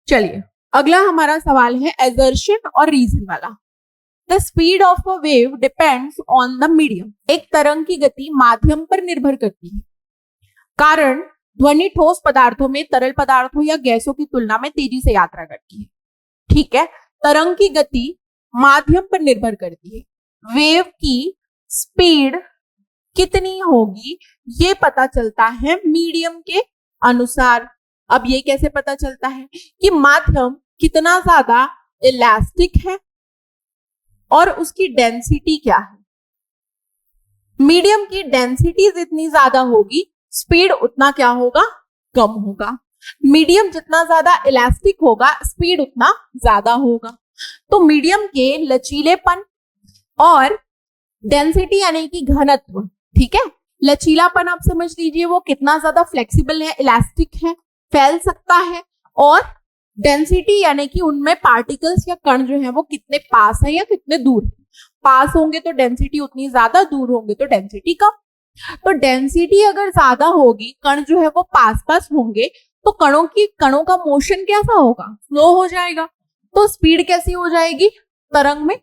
चलिए अगला हमारा सवाल है एजर्शन और रीजन वाला। The speed of a wave depends on the medium. एक तरंग की गति माध्यम पर निर्भर करती है। कारण ध्वनि ठोस पदार्थों में तरल पदार्थों या गैसों की तुलना में तेजी से यात्रा करती है, ठीक है। तरंग की गति माध्यम पर निर्भर करती है। वेव की स्पीड कितनी होगी ये पता चलता है मीडियम के अनुसार। अब ये कैसे पता चलता है कि माध्यम कितना ज्यादा इलास्टिक है और उसकी डेंसिटी क्या है। मीडियम की डेंसिटी जितनी ज्यादा होगी स्पीड उतना क्या होगा, कम होगा। मीडियम जितना ज्यादा इलास्टिक होगा स्पीड उतना ज्यादा होगा। तो मीडियम के लचीलेपन और डेंसिटी यानी कि घनत्व, ठीक है, लचीलापन आप समझ लीजिए वो कितना ज्यादा फ्लेक्सिबल है, इलास्टिक है, फैल सकता है, और डेंसिटी यानी कि उनमें पार्टिकल्स या कण जो है वो कितने पास है या कितने दूर है। पास होंगे तो डेंसिटी उतनी ज्यादा, दूर होंगे तो डेंसिटी कम। तो डेंसिटी अगर ज्यादा होगी, कण जो है वो पास पास होंगे, तो कणों का मोशन कैसा होगा, स्लो हो जाएगा। तो स्पीड कैसी हो जाएगी, तरंग में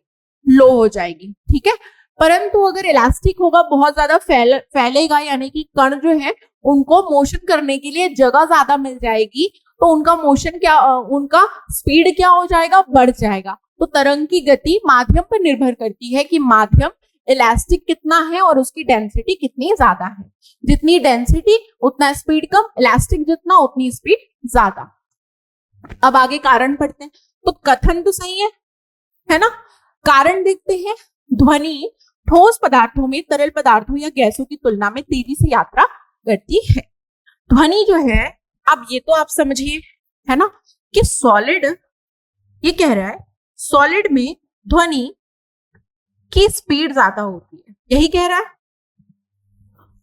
लो हो जाएगी, ठीक है। परंतु अगर इलास्टिक होगा, बहुत ज्यादा फैलेगा, यानी कि कण जो है उनको मोशन करने के लिए जगह ज्यादा मिल जाएगी, तो उनका मोशन क्या, उनका स्पीड क्या हो जाएगा, बढ़ जाएगा। तो तरंग की गति माध्यम पर निर्भर करती है कि माध्यम इलास्टिक कितना है और उसकी डेंसिटी कितनी ज्यादा है। जितनी डेंसिटी उतना स्पीड कम, इलास्टिक जितना उतनी स्पीड ज्यादा। अब आगे कारण पढ़ते हैं। तो कथन तो सही है ना। कारण देखते हैं, ध्वनि ठोस पदार्थों में तरल पदार्थों या गैसों की तुलना में तेजी से यात्रा करती है। ध्वनि जो है, अब ये तो आप समझिए है ना कि सॉलिड, ये कह रहा है सॉलिड में ध्वनि की स्पीड ज्यादा होती है, यही कह रहा है,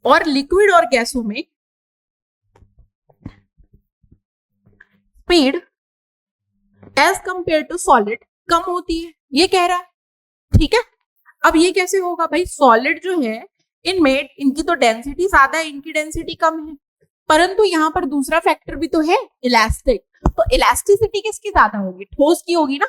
और लिक्विड और गैसों में speed as compare to solid कम होती है, ये कह रहा है, ठीक है। अब ये कैसे होगा भाई, सॉलिड जो है इनमें इनकी तो डेंसिटी ज्यादा है, इनकी डेंसिटी कम है, परंतु यहाँ पर दूसरा फैक्टर भी तो है, इलास्टिक। तो इलास्टिसिटी किसकी ज्यादा होगी, ठोस की होगी ना।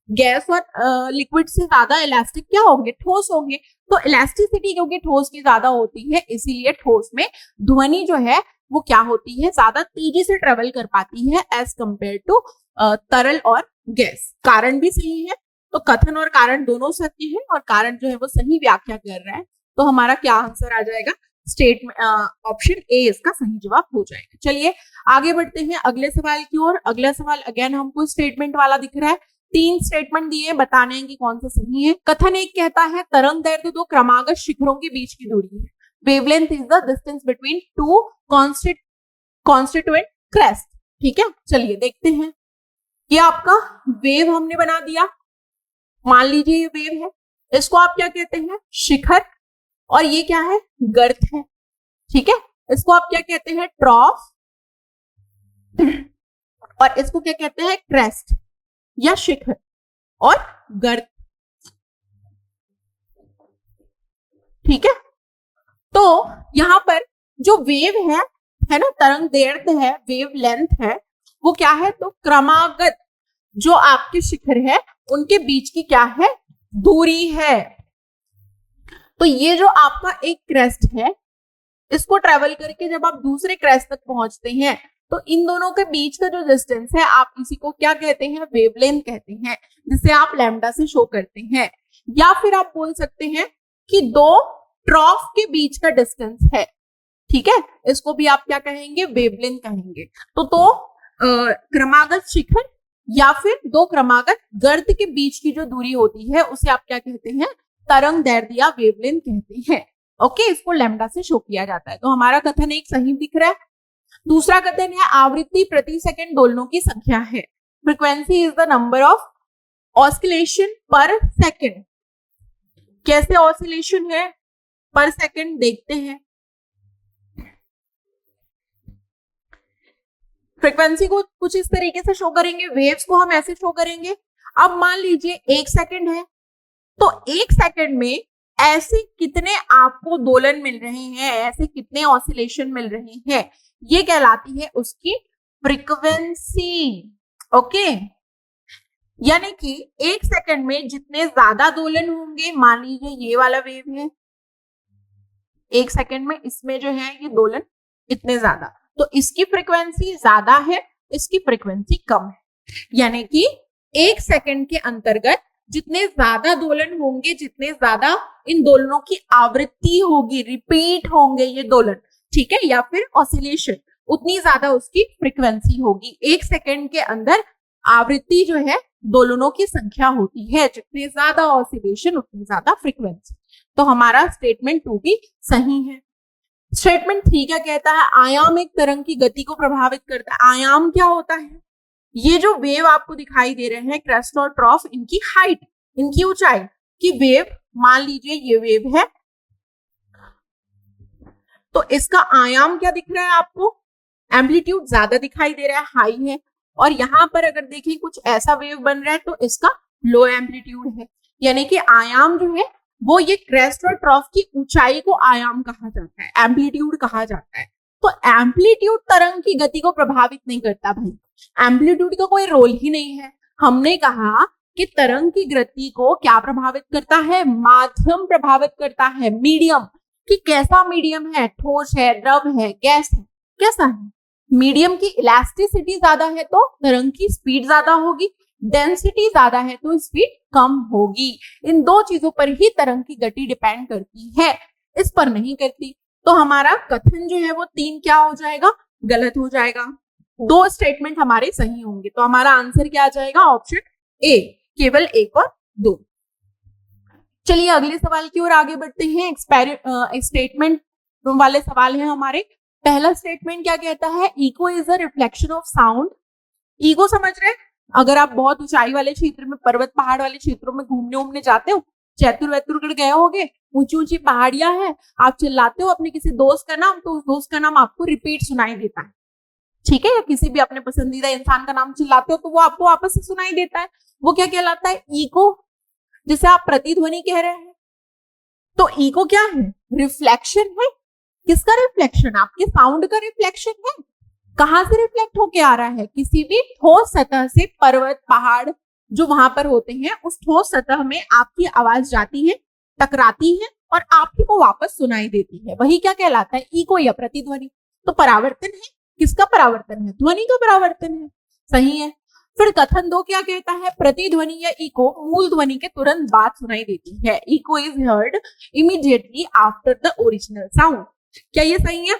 गैस और लिक्विड से ज्यादा इलास्टिक क्या होंगे, ठोस होंगे। तो इलास्टिसिटी क्योंकि ठोस की ज्यादा होती है, इसीलिए ठोस में ध्वनि जो है वो क्या होती है, ज्यादा तेजी से ट्रेवल कर पाती है एज कंपेयर टू तरल और गैस। कारण भी सही है, तो कथन और कारण दोनों सत्य है, और कारण जो है वो सही व्याख्या कर रहा है। तो हमारा क्या आंसर आ जाएगा, स्टेटमेंट ऑप्शन ए इसका सही जवाब हो जाएगा। चलिए आगे बढ़ते हैं अगले सवाल की ओर। अगला सवाल अगेन हमको स्टेटमेंट वाला दिख रहा है। 3 स्टेटमेंट दिए, बताने हैं कि कौन सा सही है। कथन 1 कहता है तरंग दैर्ध्य 2 क्रमागत शिखरों के बीच की दूरी है। Wavelength is the distance between 2 constituent crest, ठीक है। चलिए देखते हैं, ये आपका वेव हमने बना दिया, मान लीजिए ये वेव है, इसको आप क्या कहते हैं, शिखर, और ये क्या है, गर्त है, ठीक है। इसको आप क्या कहते हैं, ट्रॉफ, और इसको क्या कहते हैं, क्रेस्ट या शिखर और गर्त, ठीक है। तो यहां पर जो वेव है ना, तरंग दैर्ध्य है, वेव लेंथ है, वो क्या है, तो क्रमागत जो आपके शिखर है उनके बीच की क्या है, दूरी है। तो ये जो आपका एक क्रेस्ट है, इसको ट्रेवल करके जब आप दूसरे क्रेस्ट तक पहुंचते हैं, तो इन दोनों के बीच का जो डिस्टेंस है, आप इसी को क्या कहते हैं, वेवलेंथ कहते हैं, जिसे आप लैम्डा से शो करते हैं। या फिर आप बोल सकते हैं कि 2 ट्रॉफ के बीच का डिस्टेंस है, ठीक है, इसको भी आप क्या कहेंगे, वेवलेंथ कहेंगे। तो क्रमागत शिखर या फिर दो क्रमागत गर्त के बीच की जो दूरी होती है उसे आप क्या कहते हैं, तरंग दैर्ध्य या वेवलेंथ कहते हैं। ओके, इसको लैम्डा से शो किया जाता है। तो हमारा कथन एक सही दिख रहा है। दूसरा कथन है आवृत्ति प्रति सेकंड दोलनों की संख्या है। Frequency is the number of oscillation पर सेकंड। कैसे ऑसिलेशन है पर सेकंड देखते हैं। फ्रीक्वेंसी को कुछ इस तरीके से शो करेंगे, वेव्स को हम ऐसे शो करेंगे। अब मान लीजिए 1 सेकंड है, तो 1 सेकंड में ऐसे कितने आपको दोलन मिल रहे हैं, ऐसे कितने ऑसिलेशन मिल रहे हैं, ये कहलाती है उसकी फ्रीक्वेंसी। ओके, यानी कि 1 सेकंड में जितने ज्यादा दोलन होंगे, मान लीजिए ये वाला वेव है 1 सेकंड में, इसमें जो है ये दोलन इतने ज्यादा, तो इसकी फ्रीक्वेंसी ज्यादा है, इसकी फ्रीक्वेंसी कम है। यानी कि 1 सेकंड के अंतर्गत जितने ज्यादा दोलन होंगे, जितने ज्यादा इन दोलनों की आवृत्ति होगी, रिपीट होंगे ये दोलन, ठीक है, या फिर ऑसिलेशन, उतनी ज्यादा उसकी फ्रीक्वेंसी होगी। 1 सेकंड के अंदर आवृत्ति जो है दोलनों की संख्या होती है, जितने ज्यादा ऑसिलेशन उतनी ज्यादा फ्रीक्वेंसी। तो हमारा स्टेटमेंट 2 भी सही है। स्टेटमेंट 3 क्या कहता है, आयाम एक तरंग की गति को प्रभावित करता है। आयाम क्या होता है, ये जो वेव आपको दिखाई दे रहे हैं क्रेस्ट और ट्रॉफ, इनकी हाइट, इनकी ऊंचाई की वेव, मान लीजिए ये वेव है, तो इसका आयाम क्या दिख रहा है आपको, एम्पलीट्यूड ज्यादा दिखाई दे रहा है, हाई है। और यहां पर अगर देखें कुछ ऐसा वेव बन रहा है तो इसका लो एम्पलीट्यूड है। यानी कि आयाम जो है वो ये क्रेस्ट और ट्रॉफ की ऊंचाई को आयाम कहा जाता है, एम्पलीट्यूड कहा जाता है। तो एम्पलीट्यूड तरंग की गति को प्रभावित नहीं करता भाई, एम्पलीट्यूड का कोई रोल ही नहीं है। हमने कहा कि तरंग की गति को क्या प्रभावित करता है, माध्यम प्रभावित करता है, मीडियम, कि कैसा मीडियम है, ठोस है, द्रव है, गैस है, कैसा है। मीडियम की इलास्टिसिटी ज्यादा है तो तरंग की स्पीड ज्यादा होगी, डेंसिटी ज्यादा है तो स्पीड कम होगी। इन दो चीजों पर ही तरंग की गति डिपेंड करती है, इस पर नहीं करती। तो हमारा कथन जो है वो 3 क्या हो जाएगा, गलत हो जाएगा। 2 स्टेटमेंट हमारे सही होंगे। तो हमारा आंसर क्या आ जाएगा, ऑप्शन ए, केवल 1 और 2। चलिए अगले सवाल की ओर आगे बढ़ते हैं। स्टेटमेंट वाले सवाल है हमारे। पहला स्टेटमेंट क्या कहता है, echo is a reflection of sound. Echo समझ रहे हैं, अगर आप बहुत ऊंचाई वाले क्षेत्र में, पर्वत पहाड़ वाले क्षेत्रों में घूमने जाते हो, चैतुर वैतुरगढ़ गए होगे, ऊंची ऊंची पहाड़ियां हैं, आप चिल्लाते हो अपने किसी दोस्त का नाम, तो उस दोस्त का नाम आपको रिपीट सुनाई देता है, ठीक है, या किसी भी अपने पसंदीदा इंसान का नाम चिल्लाते हो तो वो आपको वापस से सुनाई देता है, वो क्या कहलाता है, इको, जिसे आप प्रतिध्वनि कह रहे हैं। तो इको क्या है, रिफ्लेक्शन है। किसका रिफ्लेक्शन, आपके साउंड का रिफ्लेक्शन है। कहां से रिफ्लेक्ट होके आ रहा है, किसी भी ठोस सतह से, पर्वत पहाड़ जो वहां पर होते हैं उस ठोस सतह में आपकी आवाज जाती है, टकराती है और आपकी को वापस सुनाई देती है, वही क्या कहलाता है, इको या प्रतिध्वनि। तो परावर्तन है, किसका परावर्तन है, ध्वनि का परावर्तन है, सही है। फिर कथन 2 क्या कहता है, प्रतिध्वनि या इको मूल ध्वनि के तुरंत बाद सुनाई देती है। Echo is heard immediately after the original sound. क्या ये सही है?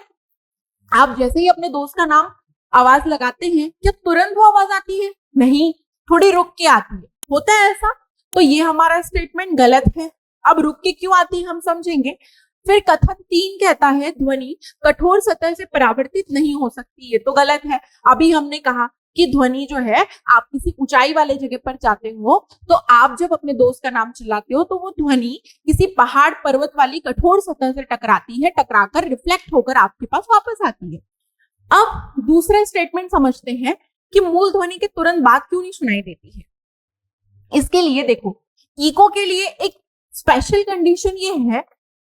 आप जैसे ही अपने दोस्त का नाम आवाज लगाते हैं, क्या तुरंत वो आवाज आती है? नहीं, थोड़ी रुक के आती है, होता है ऐसा। तो ये हमारा स्टेटमेंट गलत है। अब रुक के क्यों आती है हम समझेंगे। फिर कथन 3 कहता है ध्वनि कठोर सतह से परावर्तित नहीं हो सकती, ये तो गलत है। अभी हमने कहा कि ध्वनि जो है, आप किसी ऊंचाई वाले जगह पर जाते हो तो आप जब अपने दोस्त का नाम चिल्लाते हो तो वो ध्वनि किसी पहाड़ पर्वत वाली कठोर सतह से टकराती है, टकराकर रिफ्लेक्ट होकर आपके पास वापस आती है। अब दूसरा स्टेटमेंट समझते हैं कि मूल ध्वनि के तुरंत बाद क्यों नहीं सुनाई देती है। इसके लिए देखो, इको के लिए एक स्पेशल कंडीशन ये है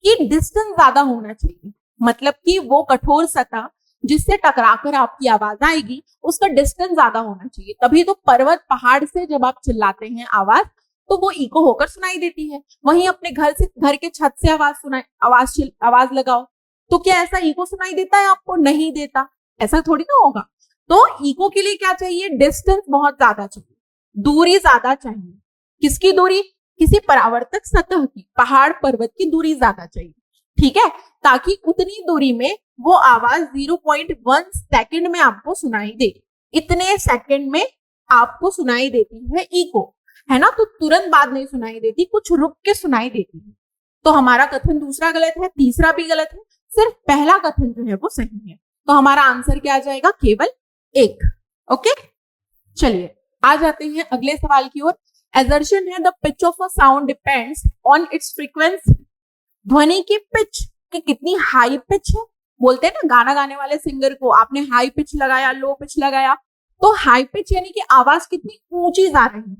कि डिस्टेंस ज्यादा होना चाहिए, मतलब कि वो कठोर सतह जिससे टकराकर आपकी आवाज आएगी उसका डिस्टेंस ज्यादा होना चाहिए, तभी तो पर्वत पहाड़ से जब आप चिल्लाते हैं आवाज तो वो इको होकर सुनाई देती है। वहीं अपने घर के छत से आवाज लगाओ तो क्या ऐसा इको सुनाई देता है आपको? नहीं देता, ऐसा थोड़ी ना होगा। तो इको के लिए क्या चाहिए, डिस्टेंस बहुत ज्यादा चाहिए, दूरी ज्यादा चाहिए। किसकी दूरी? किसी परावर्तक सतह की, पहाड़ पर्वत की दूरी ज्यादा चाहिए, ठीक है। ताकि उतनी दूरी में वो आवाज 0.1 सेकंड में आपको सुनाई दे। इतने सेकंड में आपको सुनाई देती है इको, है ना। तो तुरंत बाद नहीं सुनाई देती, कुछ रुक के सुनाई देती है। तो हमारा कथन दूसरा गलत है, तीसरा भी गलत है, सिर्फ पहला कथन जो है वो सही है। तो हमारा आंसर क्या आ जाएगा, केवल 1। ओके, चलिए आ जाते हैं अगले सवाल की ओर। एजर्शन है the pitch of a sound depends on it's frequency. ध्वनि की पिच कि कितनी हाई पिच है। बोलते हैं ना गाना गाने वाले सिंगर को, आपने हाई पिच लगाया, लो पिच लगाया, तो हाई पिच यानी कि आवाज कितनी ऊंची जा रही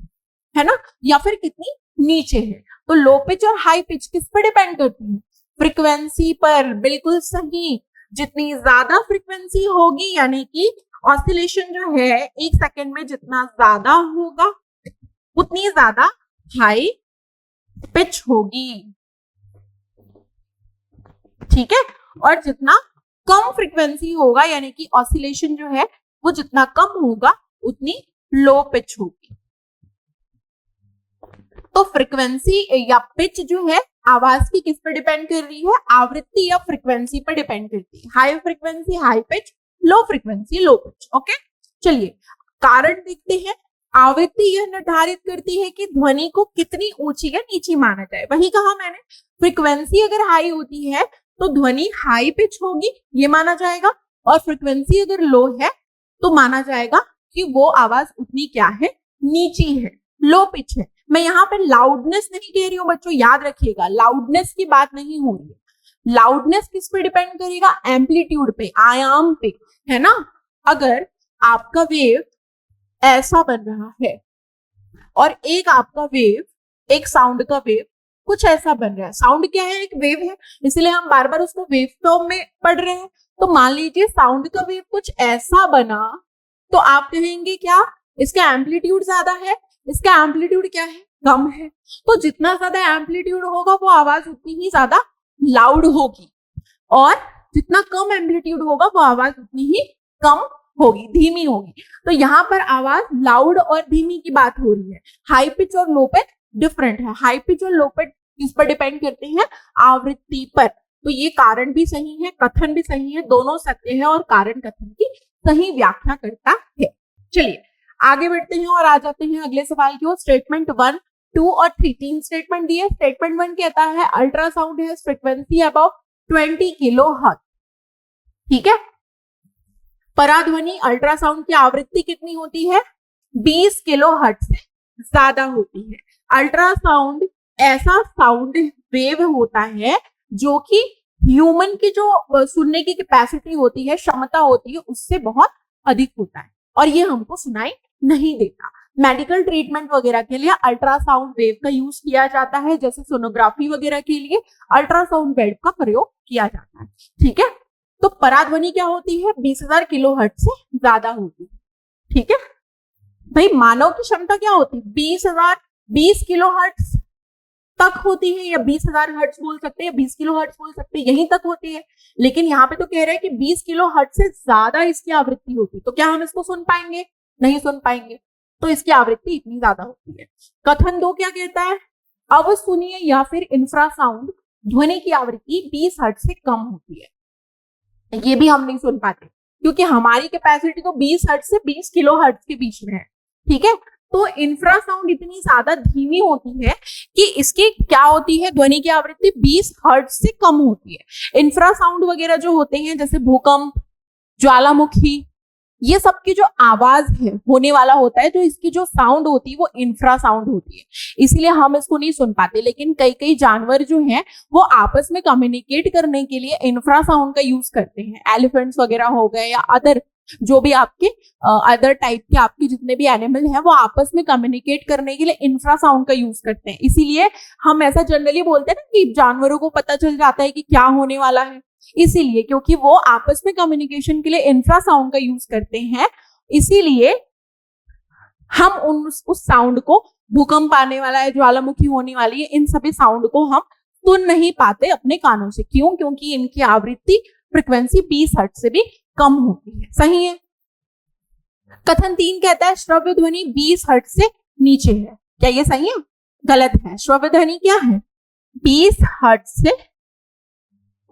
है ना, या फिर कितनी नीचे है। तो लो पिच और हाई पिच किस पर डिपेंड करती है, फ्रीक्वेंसी पर। बिल्कुल सही, जितनी ज्यादा फ्रीक्वेंसी होगी यानी कि ऑसिलेशन जो है 1 सेकेंड में जितना ज्यादा होगा उतनी ज्यादा हाई पिच होगी, ठीक है। और जितना कम फ्रीक्वेंसी होगा यानी कि ऑसिलेशन जो है वो जितना कम होगा उतनी लो पिच होगी। तो फ्रीक्वेंसी या पिच जो है आवाज की किस पर डिपेंड कर रही है, आवृत्ति या फ्रीक्वेंसी पर डिपेंड करती है। High frequency high pitch, low frequency low pitch. Okay, चलिए कारण देखते हैं। आवृत्ति यह निर्धारित करती है कि ध्वनि को कितनी ऊंची या नीची माना जाए। वही कहा मैंने, फ्रीक्वेंसी अगर हाई होती है तो ध्वनि हाई पिच होगी, ये माना जाएगा, और फ्रीक्वेंसी अगर लो है तो माना जाएगा कि वो आवाज उतनी क्या है, नीची है, लो पिच है। मैं यहाँ पे लाउडनेस नहीं कह रही हूँ बच्चों, याद रखिएगा, लाउडनेस की बात नहीं हो रही है। लाउडनेस किस पे डिपेंड करेगा, एम्पलीट्यूड पे, आयाम पे, है ना। अगर आपका वेव ऐसा बन रहा है और एक आपका वेव, एक साउंड का वेव कुछ ऐसा बन रहा है। साउंड क्या है, एक वेव है, इसलिए हम बार बार उसको वेव फॉर्म में पढ़ रहे हैं। तो मान लीजिए साउंड का वेव कुछ ऐसा बना, तो आप कहेंगे क्या, इसका एम्पलीट्यूड ज्यादा है, इसका एम्पलीट्यूड क्या है, कम है। तो जितना ज्यादा एम्पलीट्यूड होगा वो आवाज उतनी ही ज्यादा लाउड होगी, और जितना कम एम्पलीट्यूड होगा वो आवाज उतनी ही कम होगी, धीमी होगी। तो यहाँ पर आवाज लाउड और धीमी की बात हो रही है। हाई पिच और लो पिच डिफरेंट है। हाई पिच और लो पिच किस पर डिपेंड करते हैं, आवृत्ति पर। तो ये कारण भी सही है, कथन भी सही है, दोनों सत्य है, और कारण कथन की सही व्याख्या करता है। चलिए आगे बढ़ते हैं और आ जाते हैं अगले सवाल की ओर। स्टेटमेंट 1, 2 और 3, 3 स्टेटमेंट दिए। स्टेटमेंट 1 कहता है अल्ट्रासाउंड है फ्रीक्वेंसी अबाउट 20 किलोहर्ट्ज, ठीक है। पराध्वनि अल्ट्रासाउंड की आवृत्ति कितनी होती है, 20 किलोहर्ट्ज से ज्यादा होती है। अल्ट्रासाउंड ऐसा साउंड वेव होता है जो कि ह्यूमन की जो सुनने की कैपेसिटी होती है, क्षमता होती है, उससे बहुत अधिक होता है, और ये हमको सुनाई नहीं देता। मेडिकल ट्रीटमेंट वगैरह के लिए अल्ट्रासाउंड वेव का यूज किया जाता है, जैसे सोनोग्राफी वगैरह के लिए अल्ट्रासाउंड वेव का प्रयोग किया जाता है, ठीक है। तो पराध्वनि क्या होती है, 20,000 किलोहर्ट्ज से ज्यादा होती है, ठीक है। भाई मानव की क्षमता क्या होती है, 20 किलोहर्ट्ज तक होती है, या 20,000 हर्ट्ज बोल सकते हैं, 20 किलो हर्ट्ज बोल सकते हैं, यहीं तक होती है। लेकिन यहाँ पे तो कह रहे हैं कि 20 किलो हर्ट्ज से ज्यादा इसकी आवृत्ति होती है, तो क्या हम इसको सुन पाएंगे, नहीं सुन पाएंगे। तो इसकी आवृत्ति इतनी ज्यादा होती है। कथन 2 क्या कहता है, अब सुनिए या फिर इंफ्रासाउंड ध्वनि की आवृत्ति 20 हर्ट्ज से कम होती है। ये भी हम नहीं सुन पाते क्योंकि हमारी कैपेसिटी तो 20 हर्ट्ज से 20 किलो हर्ट्ज के बीच में है, ठीक है। तो इंफ्रासाउंड इतनी ज्यादा धीमी होती है कि इसकी क्या होती है, ध्वनि की आवृत्ति 20 हर्ट्ज से कम होती है। इंफ्रासाउंड वगैरह जो होते हैं जैसे भूकंप, ज्वालामुखी, ये सब की जो आवाज है होने वाला होता है, जो इसकी जो साउंड होती है वो इंफ्रासाउंड होती है, इसीलिए हम इसको नहीं सुन पाते। लेकिन कई कई जानवर जो हैं वो आपस में कम्युनिकेट करने के लिए इंफ्रासाउंड का यूज करते हैं। एलिफेंट्स वगैरह हो गए या अदर जो भी आपके अदर टाइप के आपके जितने भी एनिमल हैं वो आपस में कम्युनिकेट करने के लिए इंफ्रासाउंड का यूज करते हैं। इसीलिए हम ऐसा जनरली बोलते हैं ना कि जानवरों को पता चल जाता है कि क्या होने वाला है, इसीलिए क्योंकि वो आपस में कम्युनिकेशन के लिए इंफ्रासाउंड का यूज करते हैं। इसीलिए हम उस साउंड को, भूकंप आने वाला है, ज्वालामुखी होने वाली है, इन सभी साउंड को हम सुन नहीं पाते अपने कानों से। क्यों? क्योंकि इनकी आवृत्ति फ्रीक्वेंसी 20 हर्ट्ज से भी कम होती है। सही है। कथन 3 कहता है श्रव्य ध्वनि 20 हर्ट्ज से नीचे है। क्या ये सही है? गलत है। श्रव्य ध्वनि क्या है? 20 हर्ट्ज से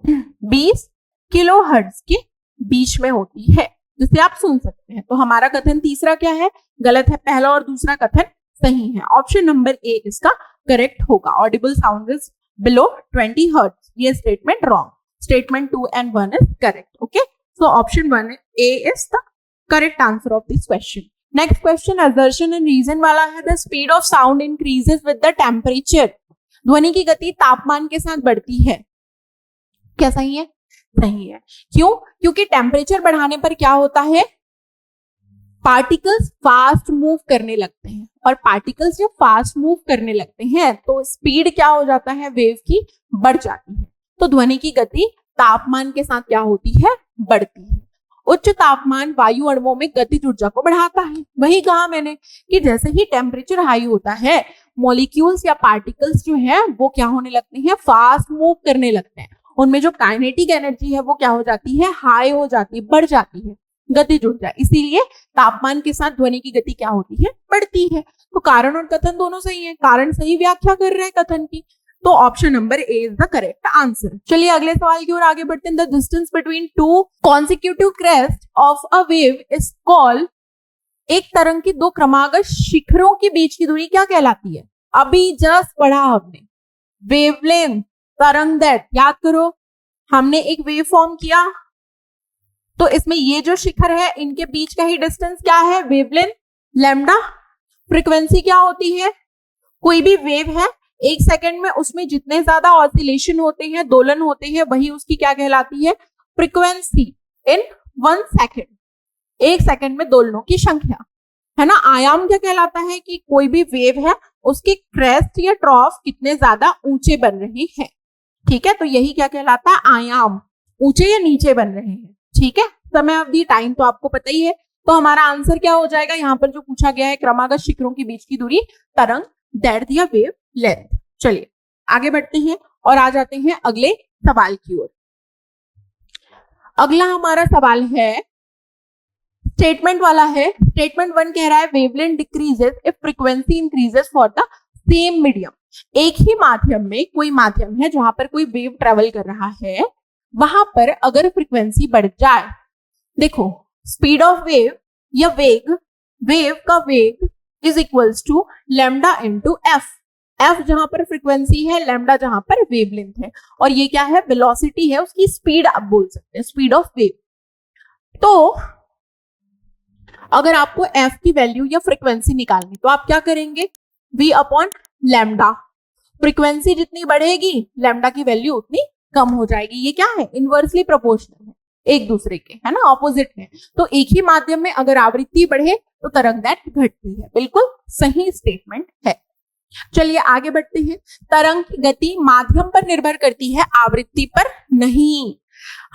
20 किलोहर्ट्ज के बीच में होती है, जिसे आप सुन सकते हैं। तो हमारा कथन तीसरा क्या है? गलत है। पहला और दूसरा कथन सही है। ऑप्शन नंबर ए इसका करेक्ट होगा। Audible sound is below 20 hertz, ये statement wrong. Statement 2 and 1 is correct. Okay, so option 1 A is the correct answer of this question. Next question assertion and reason वाला है। The speed of sound increases with the temperature. ध्वनि की गति तापमान के साथ बढ़ती है। क्या सही है? सही है। क्यों? क्योंकि टेम्परेचर बढ़ाने पर क्या होता है? पार्टिकल्स फास्ट मूव करने लगते हैं, और पार्टिकल्स जब फास्ट मूव करने लगते हैं तो स्पीड क्या हो जाता है? वेव की बढ़ जाती है। तो ध्वनि की गति तापमान के साथ क्या होती है? बढ़ती है। उच्च तापमान वायु अणुओं में गतिज ऊर्जा को बढ़ाता है। वही कहा मैंने कि जैसे ही टेम्परेचर हाई होता है, मॉलिक्यूल्स या पार्टिकल्स जो है वो क्या होने लगते हैं? फास्ट मूव करने लगते हैं। उनमें जो काइनेटिक एनर्जी है वो क्या हो जाती है? हाई हो जाती है, बढ़ जाती है, गतिज ऊर्जा। इसीलिए तापमान के साथ ध्वनि की गति क्या होती है? बढ़ती है। तो कारण और कथन दोनों सही है। कारण सही व्याख्या कर रहे हैं कथन की, तो option number A is the correct answer. चलिए अगले सवाल की ओर आगे बढ़ते हैं। The distance between two consecutive crest of a wave is called. एक तरंग की दो क्रमागत शिखरों के बीच की दूरी क्या कहलाती है? अभी जस्ट पढ़ा हमने, वेवलेंथ, तरंग दैर्घ्य। याद करो, हमने एक वेव फॉर्म किया, तो इसमें ये जो शिखर है इनके बीच का ही डिस्टेंस क्या है? Wavelength, lambda. फ्रीक्वेंसी क्या होती है? कोई भी वेव है, एक सेकंड में उसमें जितने ज्यादा ऑसिलेशन होते हैं, दोलन होते हैं, वही उसकी क्या कहलाती है? Frequency in 1 second. एक सेकंड में दोलनों की संख्या, है ना। आयाम क्या कहलाता है? कि कोई भी वेव है उसके क्रेस्ट या ट्रॉफ कितने ज्यादा ऊंचे बन रहे हैं। ठीक है, तो यही क्या कहलाता है? आयाम। ऊंचे या नीचे बन रहे हैं। ठीक है, समय अवधि, टाइम तो आपको पता ही है। तो हमारा आंसर क्या हो जाएगा? यहाँ पर जो पूछा गया है, क्रमागत शिखरों के बीच की दूरी, तरंग दैर्घ्य या वेव लेंथ। चलिए आगे बढ़ते हैं और आ जाते हैं अगले सवाल की ओर। अगला हमारा सवाल है, स्टेटमेंट वाला है। स्टेटमेंट 1 कह रहा है wavelength decreases if frequency increases for the same medium. एक ही माध्यम में, कोई माध्यम है जहां पर कोई वेव ट्रेवल कर रहा है, वहां पर अगर फ्रीक्वेंसी बढ़ जाए, देखो स्पीड ऑफ वेव या वेग, वेव का वेग is equals to lambda into F. F जहां पर फ्रीक्वेंसी है, लैम्डा जहां पर वेवलेंथ है, और ये क्या है? वेलोसिटी है, उसकी स्पीड आप बोल सकते हैं, स्पीड ऑफ वेव। तो अगर आपको एफ की वैल्यू या फ्रीक्वेंसी निकालनी, तो आप क्या करेंगे? v upon lambda. फ्रीक्वेंसी जितनी बढ़ेगी, लैम्डा की वैल्यू उतनी कम हो जाएगी। ये क्या है? इनवर्सली प्रोपोर्शनल है, एक दूसरे के, है ना, ऑपोजिट है। तो एक ही माध्यम में अगर आवृत्ति बढ़े तो तरंग दैर्घ्य घटती है। बिल्कुल सही स्टेटमेंट है। चलिए आगे बढ़ते हैं। तरंग की गति माध्यम पर निर्भर करती है, आवृत्ति पर नहीं।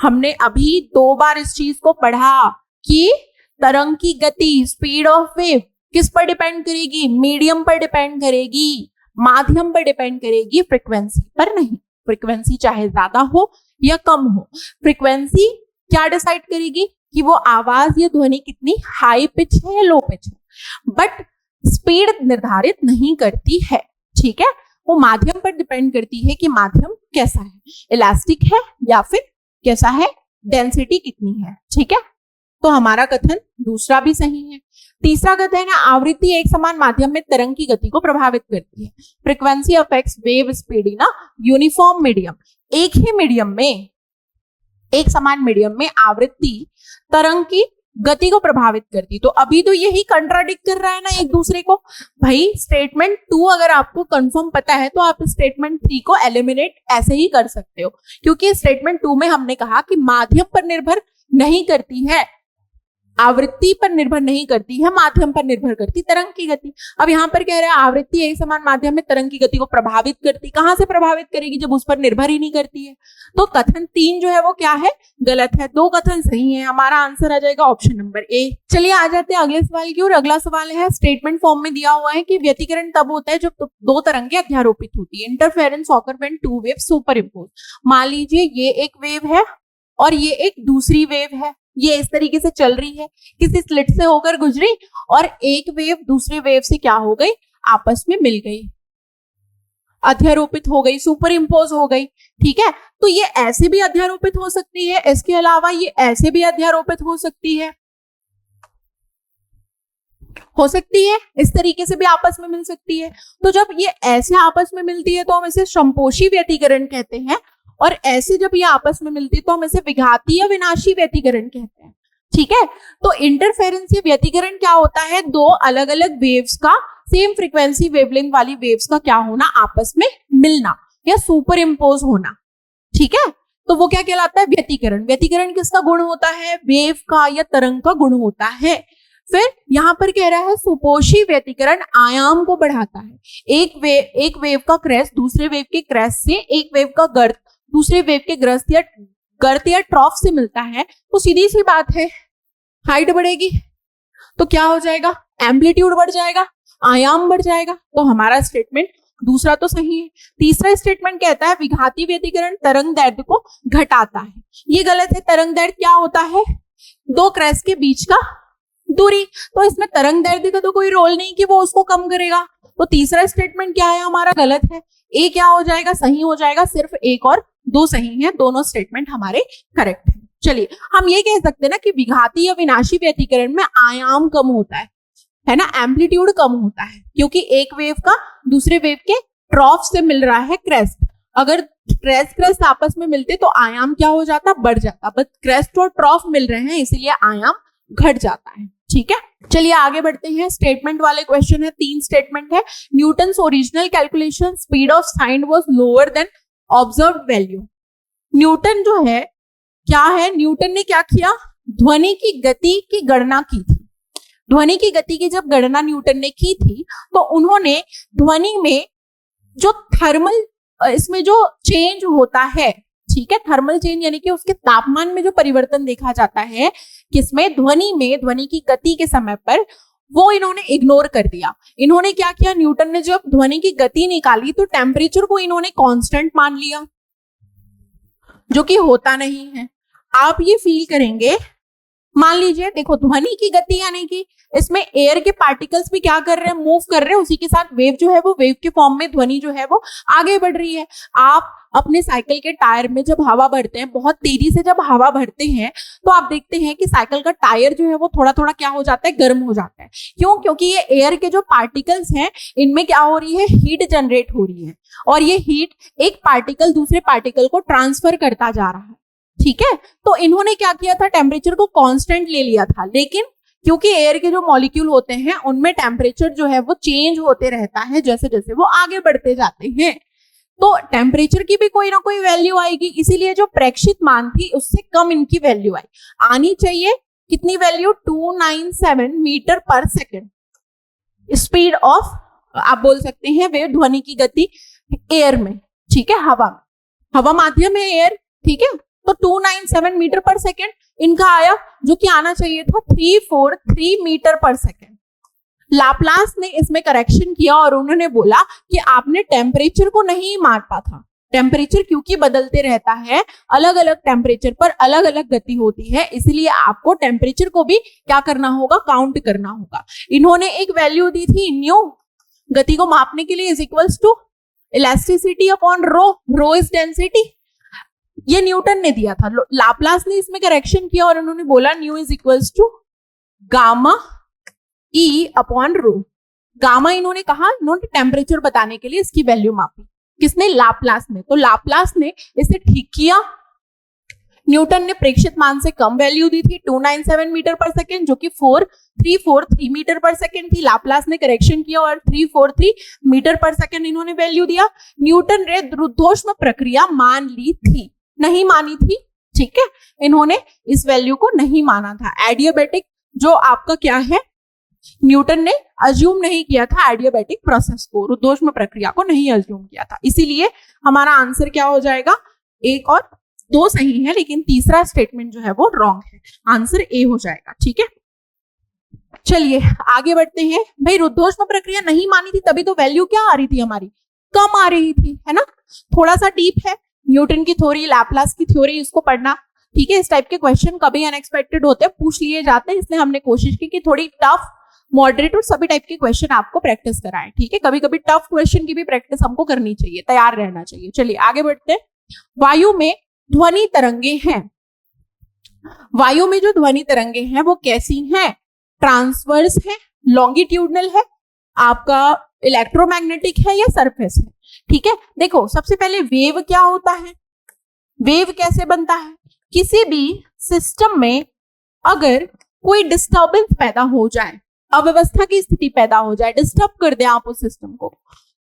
हमने अभी 2 बार इस चीज को पढ़ा कि तरंग की गति, स्पीड ऑफ वेव किस पर डिपेंड करेगी? मीडियम पर डिपेंड करेगी, माध्यम पर डिपेंड करेगी, फ्रीक्वेंसी पर नहीं। फ्रीक्वेंसी चाहे ज्यादा हो या कम हो, फ्रीक्वेंसी क्या डिसाइड करेगी? कि वो आवाज या ध्वनि कितनी हाई पिच है या लो पिच है, बट स्पीड निर्धारित नहीं करती है। ठीक है, वो माध्यम पर डिपेंड करती है कि माध्यम कैसा है, इलास्टिक है या फिर कैसा है, डेंसिटी कितनी है। ठीक है, तो हमारा कथन दूसरा भी सही है। तीसरा कथन है आवृत्ति एक समान माध्यम में तरंग की गति को प्रभावित करती है। Frequency affects wave speed in a uniform medium. एक ही मीडियम में, एक समान मीडियम में आवृत्ति तरंग की गति को प्रभावित करती। तो अभी तो यही कंट्राडिक्ट कर रहा है ना एक दूसरे को। भाई स्टेटमेंट 2 अगर आपको कंफर्म पता है तो आप स्टेटमेंट 3 को एलिमिनेट ऐसे ही कर सकते हो, क्योंकि स्टेटमेंट 2 में हमने कहा कि माध्यम पर निर्भर नहीं करती है, आवृत्ति पर निर्भर नहीं करती है, माध्यम पर निर्भर करती तरंग की गति। अब यहाँ पर कह रहे हैं आवृत्ति एक समान माध्यम में तरंग की गति को प्रभावित करती। कहां से प्रभावित करेगी जब उस पर निर्भर ही नहीं करती है? तो कथन 3 जो है वो क्या है? गलत है। 2 कथन सही है। हमारा आंसर आ जाएगा ऑप्शन नंबर ए। चलिए आ जाते हैं अगले सवाल की ओर। अगला सवाल है, स्टेटमेंट फॉर्म में दिया हुआ है कि व्यतिकरण तब होता है जब 2 तरंगें अध्यारोपित होती है। Interference occur when 2 waves super impose. मान लीजिए ये एक वेव है और ये एक दूसरी वेव है, ये इस तरीके से चल रही है, किसी स्लिट से होकर गुजरी और एक वेव दूसरे वेव से क्या हो गई? आपस में मिल गई। अध्यारोपित हो गई, सुपर इम्पोज हो गई, ठीक है। तो ये ऐसे भी अध्यारोपित हो सकती है, इसके अलावा ये ऐसे भी अध्यारोपित हो सकती है, इस तरीके से भी आपस में मिल सकती है। तो जब ये ऐसे आपस में मिलती है तो हम इसे संपोषी व्यतिकरण कहते हैं, और ऐसे जब ये आपस में मिलती है तो हम इसे विघाती या विनाशी व्यतिकरण कहते हैं, ठीक है। तो इंटरफेरेंस या व्यतिकरण क्या होता है, दो अलग अलग वेव्स का, सेम फ्रीक्वेंसी वेवलेंथ वाली वेव्स का क्या होना, आपस में मिलना या सुपर इम्पोज होना, ठीक है। तो वो क्या कहलाता है, व्यतिकरण। व्यतिकरण किसका गुण होता है, वेव का या तरंग का गुण होता है। फिर यहाँ पर कह रहा है सुपोषी व्यतिकरण आयाम को बढ़ाता है। एक वेव का क्रेस्ट दूसरे वेव के क्रेस्ट से, एक वेव का गर्त दूसरे वेव के गर्त या ट्रॉफ से मिलता है, तो सीधी सी बात है हाइट बढ़ेगी तो क्या हो जाएगा, एम्पलीट्यूड बढ़ जाएगा, आयाम बढ़ जाएगा। तो हमारा स्टेटमेंट दूसरा तो सही है। तीसरा स्टेटमेंट कहता है विघाती व्यतिकरण तरंग दैर्ध्य को घटाता है। ये गलत है। तरंग दैर्ध्य क्या होता है, दो क्रेस्ट के बीच का दूरी। तो इसमें तरंग दैर्ध्य का तो कोई रोल नहीं कि वो उसको कम करेगा। तो तीसरा स्टेटमेंट क्या है हमारा, गलत है। ए क्या हो जाएगा, सही हो जाएगा। सिर्फ एक और दो सही है, दोनों स्टेटमेंट हमारे करेक्ट है। चलिए हम ये कह सकते हैं ना कि विघाती या विनाशी व्यतिकरण में आयाम कम होता है ना, एम्पलीट्यूड कम होता है, क्योंकि एक वेव का दूसरे वेव के ट्रॉफ से मिल रहा है क्रेस्ट। अगर क्रेस्ट आपस में मिलते तो आयाम क्या हो जाता, बढ़ जाता। बट क्रेस्ट और ट्रॉफ मिल रहे हैं इसीलिए आयाम घट जाता है, ठीक है। चलिए आगे बढ़ते हैं। स्टेटमेंट वाले क्वेश्चन है, 3 स्टेटमेंट है। Newton's original calculation speed of sound was lower than observed value. Newton जो है क्या है, न्यूटन ने क्या किया, ध्वनि की गति की गणना की थी। ध्वनि की गति की जब गणना न्यूटन ने की थी तो उन्होंने ध्वनि में जो थर्मल, इसमें जो चेंज होता है, ठीक है, थर्मल चेंज यानी कि उसके तापमान में जो परिवर्तन देखा जाता है, किसमें, ध्वनि में, ध्वनि की गति के समय पर, वो इन्होंने इग्नोर कर दिया। इन्होंने क्या किया, न्यूटन ने जब ध्वनि की गति निकाली तो टेम्परेचर को इन्होंने कांस्टेंट मान लिया, जो कि होता नहीं है। आप ये फील करेंगे, मान लीजिए देखो ध्वनि की गति यानी कि इसमें एयर के पार्टिकल्स भी क्या कर रहे हैं, मूव कर रहे हैं, उसी के साथ वेव जो है वो वेव के फॉर्म में ध्वनि जो है वो आगे बढ़ रही है। आप अपने साइकिल के टायर में जब हवा भरते हैं, बहुत तेजी से जब हवा भरते हैं तो आप देखते हैं कि साइकिल का टायर जो है वो थोड़ा थोड़ा क्या हो जाता है, गर्म हो जाता है। क्यों, क्योंकि ये एयर के जो पार्टिकल्स हैं इनमें क्या हो रही है, हीट जनरेट हो रही है, और ये हीट एक पार्टिकल दूसरे पार्टिकल को ट्रांसफर करता जा रहा है, ठीक है। तो इन्होंने क्या किया था, टेम्परेचर को कांस्टेंट ले लिया था, लेकिन क्योंकि एयर के जो मॉलिक्यूल होते हैं उनमें टेम्परेचर जो है वो चेंज होते रहता है जैसे जैसे वो आगे बढ़ते जाते हैं, तो टेम्परेचर की भी कोई ना कोई वैल्यू आएगी। इसीलिए जो प्रेक्षित मान थी उससे कम इनकी वैल्यू आनी चाहिए। कितनी वैल्यू, 297 मीटर पर सेकेंड स्पीड ऑफ, आप बोल सकते हैं वेव, ध्वनि की गति एयर में, ठीक है, हवा माध्यम है एयर, ठीक है। तो 297 मीटर पर सेकेंड इनका आया, जो कि आना चाहिए था 343 मीटर पर सेकेंड। लाप्लास ने इसमें करेक्शन किया और उन्होंने बोला कि आपने टेम्परेचर को नहीं मापा था। टेम्परेचर क्योंकि बदलते रहता है, अलग अलग टेम्परेचर पर अलग अलग गति होती है, इसलिए आपको टेम्परेचर को भी क्या करना होगा, काउंट करना होगा। इन्होंने एक वैल्यू दी थी न्यू, गति को मापने के लिए, is equals to elasticity upon rho, rho is density. ये न्यूटन ने दिया था। लाप्लास ने इसमें करेक्शन किया और उन्होंने बोला nu is equals to gamma E upon rho. Gamma इन्होंने कहा, इन्होंने टेम्परेचर बताने के लिए इसकी वैल्यू मापी। किसने, लाप्लास ने। तो लाप्लास ने इसे ठीक किया। न्यूटन ने प्रेक्षित मान से कम वैल्यू दी थी 297 मीटर पर सेकेंड, जो कि 343 मीटर पर सेकेंड थी। लाप्लास ने करेक्शन किया और 343 मीटर पर सेकेंड इन्होंने वैल्यू दिया। न्यूटन ने रुद्धोष्म प्रक्रिया मान ली थी, नहीं मानी थी, ठीक है, इन्होंने इस वैल्यू को नहीं माना था। एडियाबैटिक जो आपका क्या है, न्यूटन ने अज्यूम नहीं किया था एडियाबैटिक प्रोसेस को, रुद्धोष्म प्रक्रिया को नहीं अज्यूम किया था। इसीलिए हमारा आंसर क्या हो जाएगा, 1 और 2 सही है, लेकिन तीसरा स्टेटमेंट जो है वो रॉन्ग है। आंसर ए हो जाएगा, ठीक है। चलिए आगे बढ़ते हैं। भाई रुद्धोष्म प्रक्रिया नहीं मानी थी तभी तो वैल्यू क्या आ रही थी हमारी, कम आ रही थी, है ना। थोड़ा सा डीप है, न्यूटन की थ्योरी, लैप्लास की थ्योरी, इसको पढ़ना, ठीक है। इस टाइप के क्वेश्चन कभी अनएक्सपेक्टेड होते हैं, पूछ लिए जाते हैं, इसलिए हमने कोशिश की कि थोड़ी टफ मॉडरेट और सभी टाइप के क्वेश्चन आपको प्रैक्टिस कराएं, ठीक है। कभी कभी टफ क्वेश्चन की भी प्रैक्टिस हमको करनी चाहिए, तैयार रहना चाहिए। चलिए आगे बढ़ते हैं। वायु में ध्वनि तरंगे हैं। वायु में जो ध्वनि तरंगे हैं वो कैसी हैं? ट्रांसवर्स है, लॉन्गिट्यूडनल है, आपका इलेक्ट्रोमैग्नेटिक है या सरफेस है, ठीक है। देखो सबसे पहले वेव क्या होता है, वेव कैसे बनता है? किसी भी सिस्टम में अगर कोई डिस्टर्बेंस पैदा हो जाए, अव्यवस्था की स्थिति पैदा हो जाए, डिस्टर्ब कर दे आप उस सिस्टम को,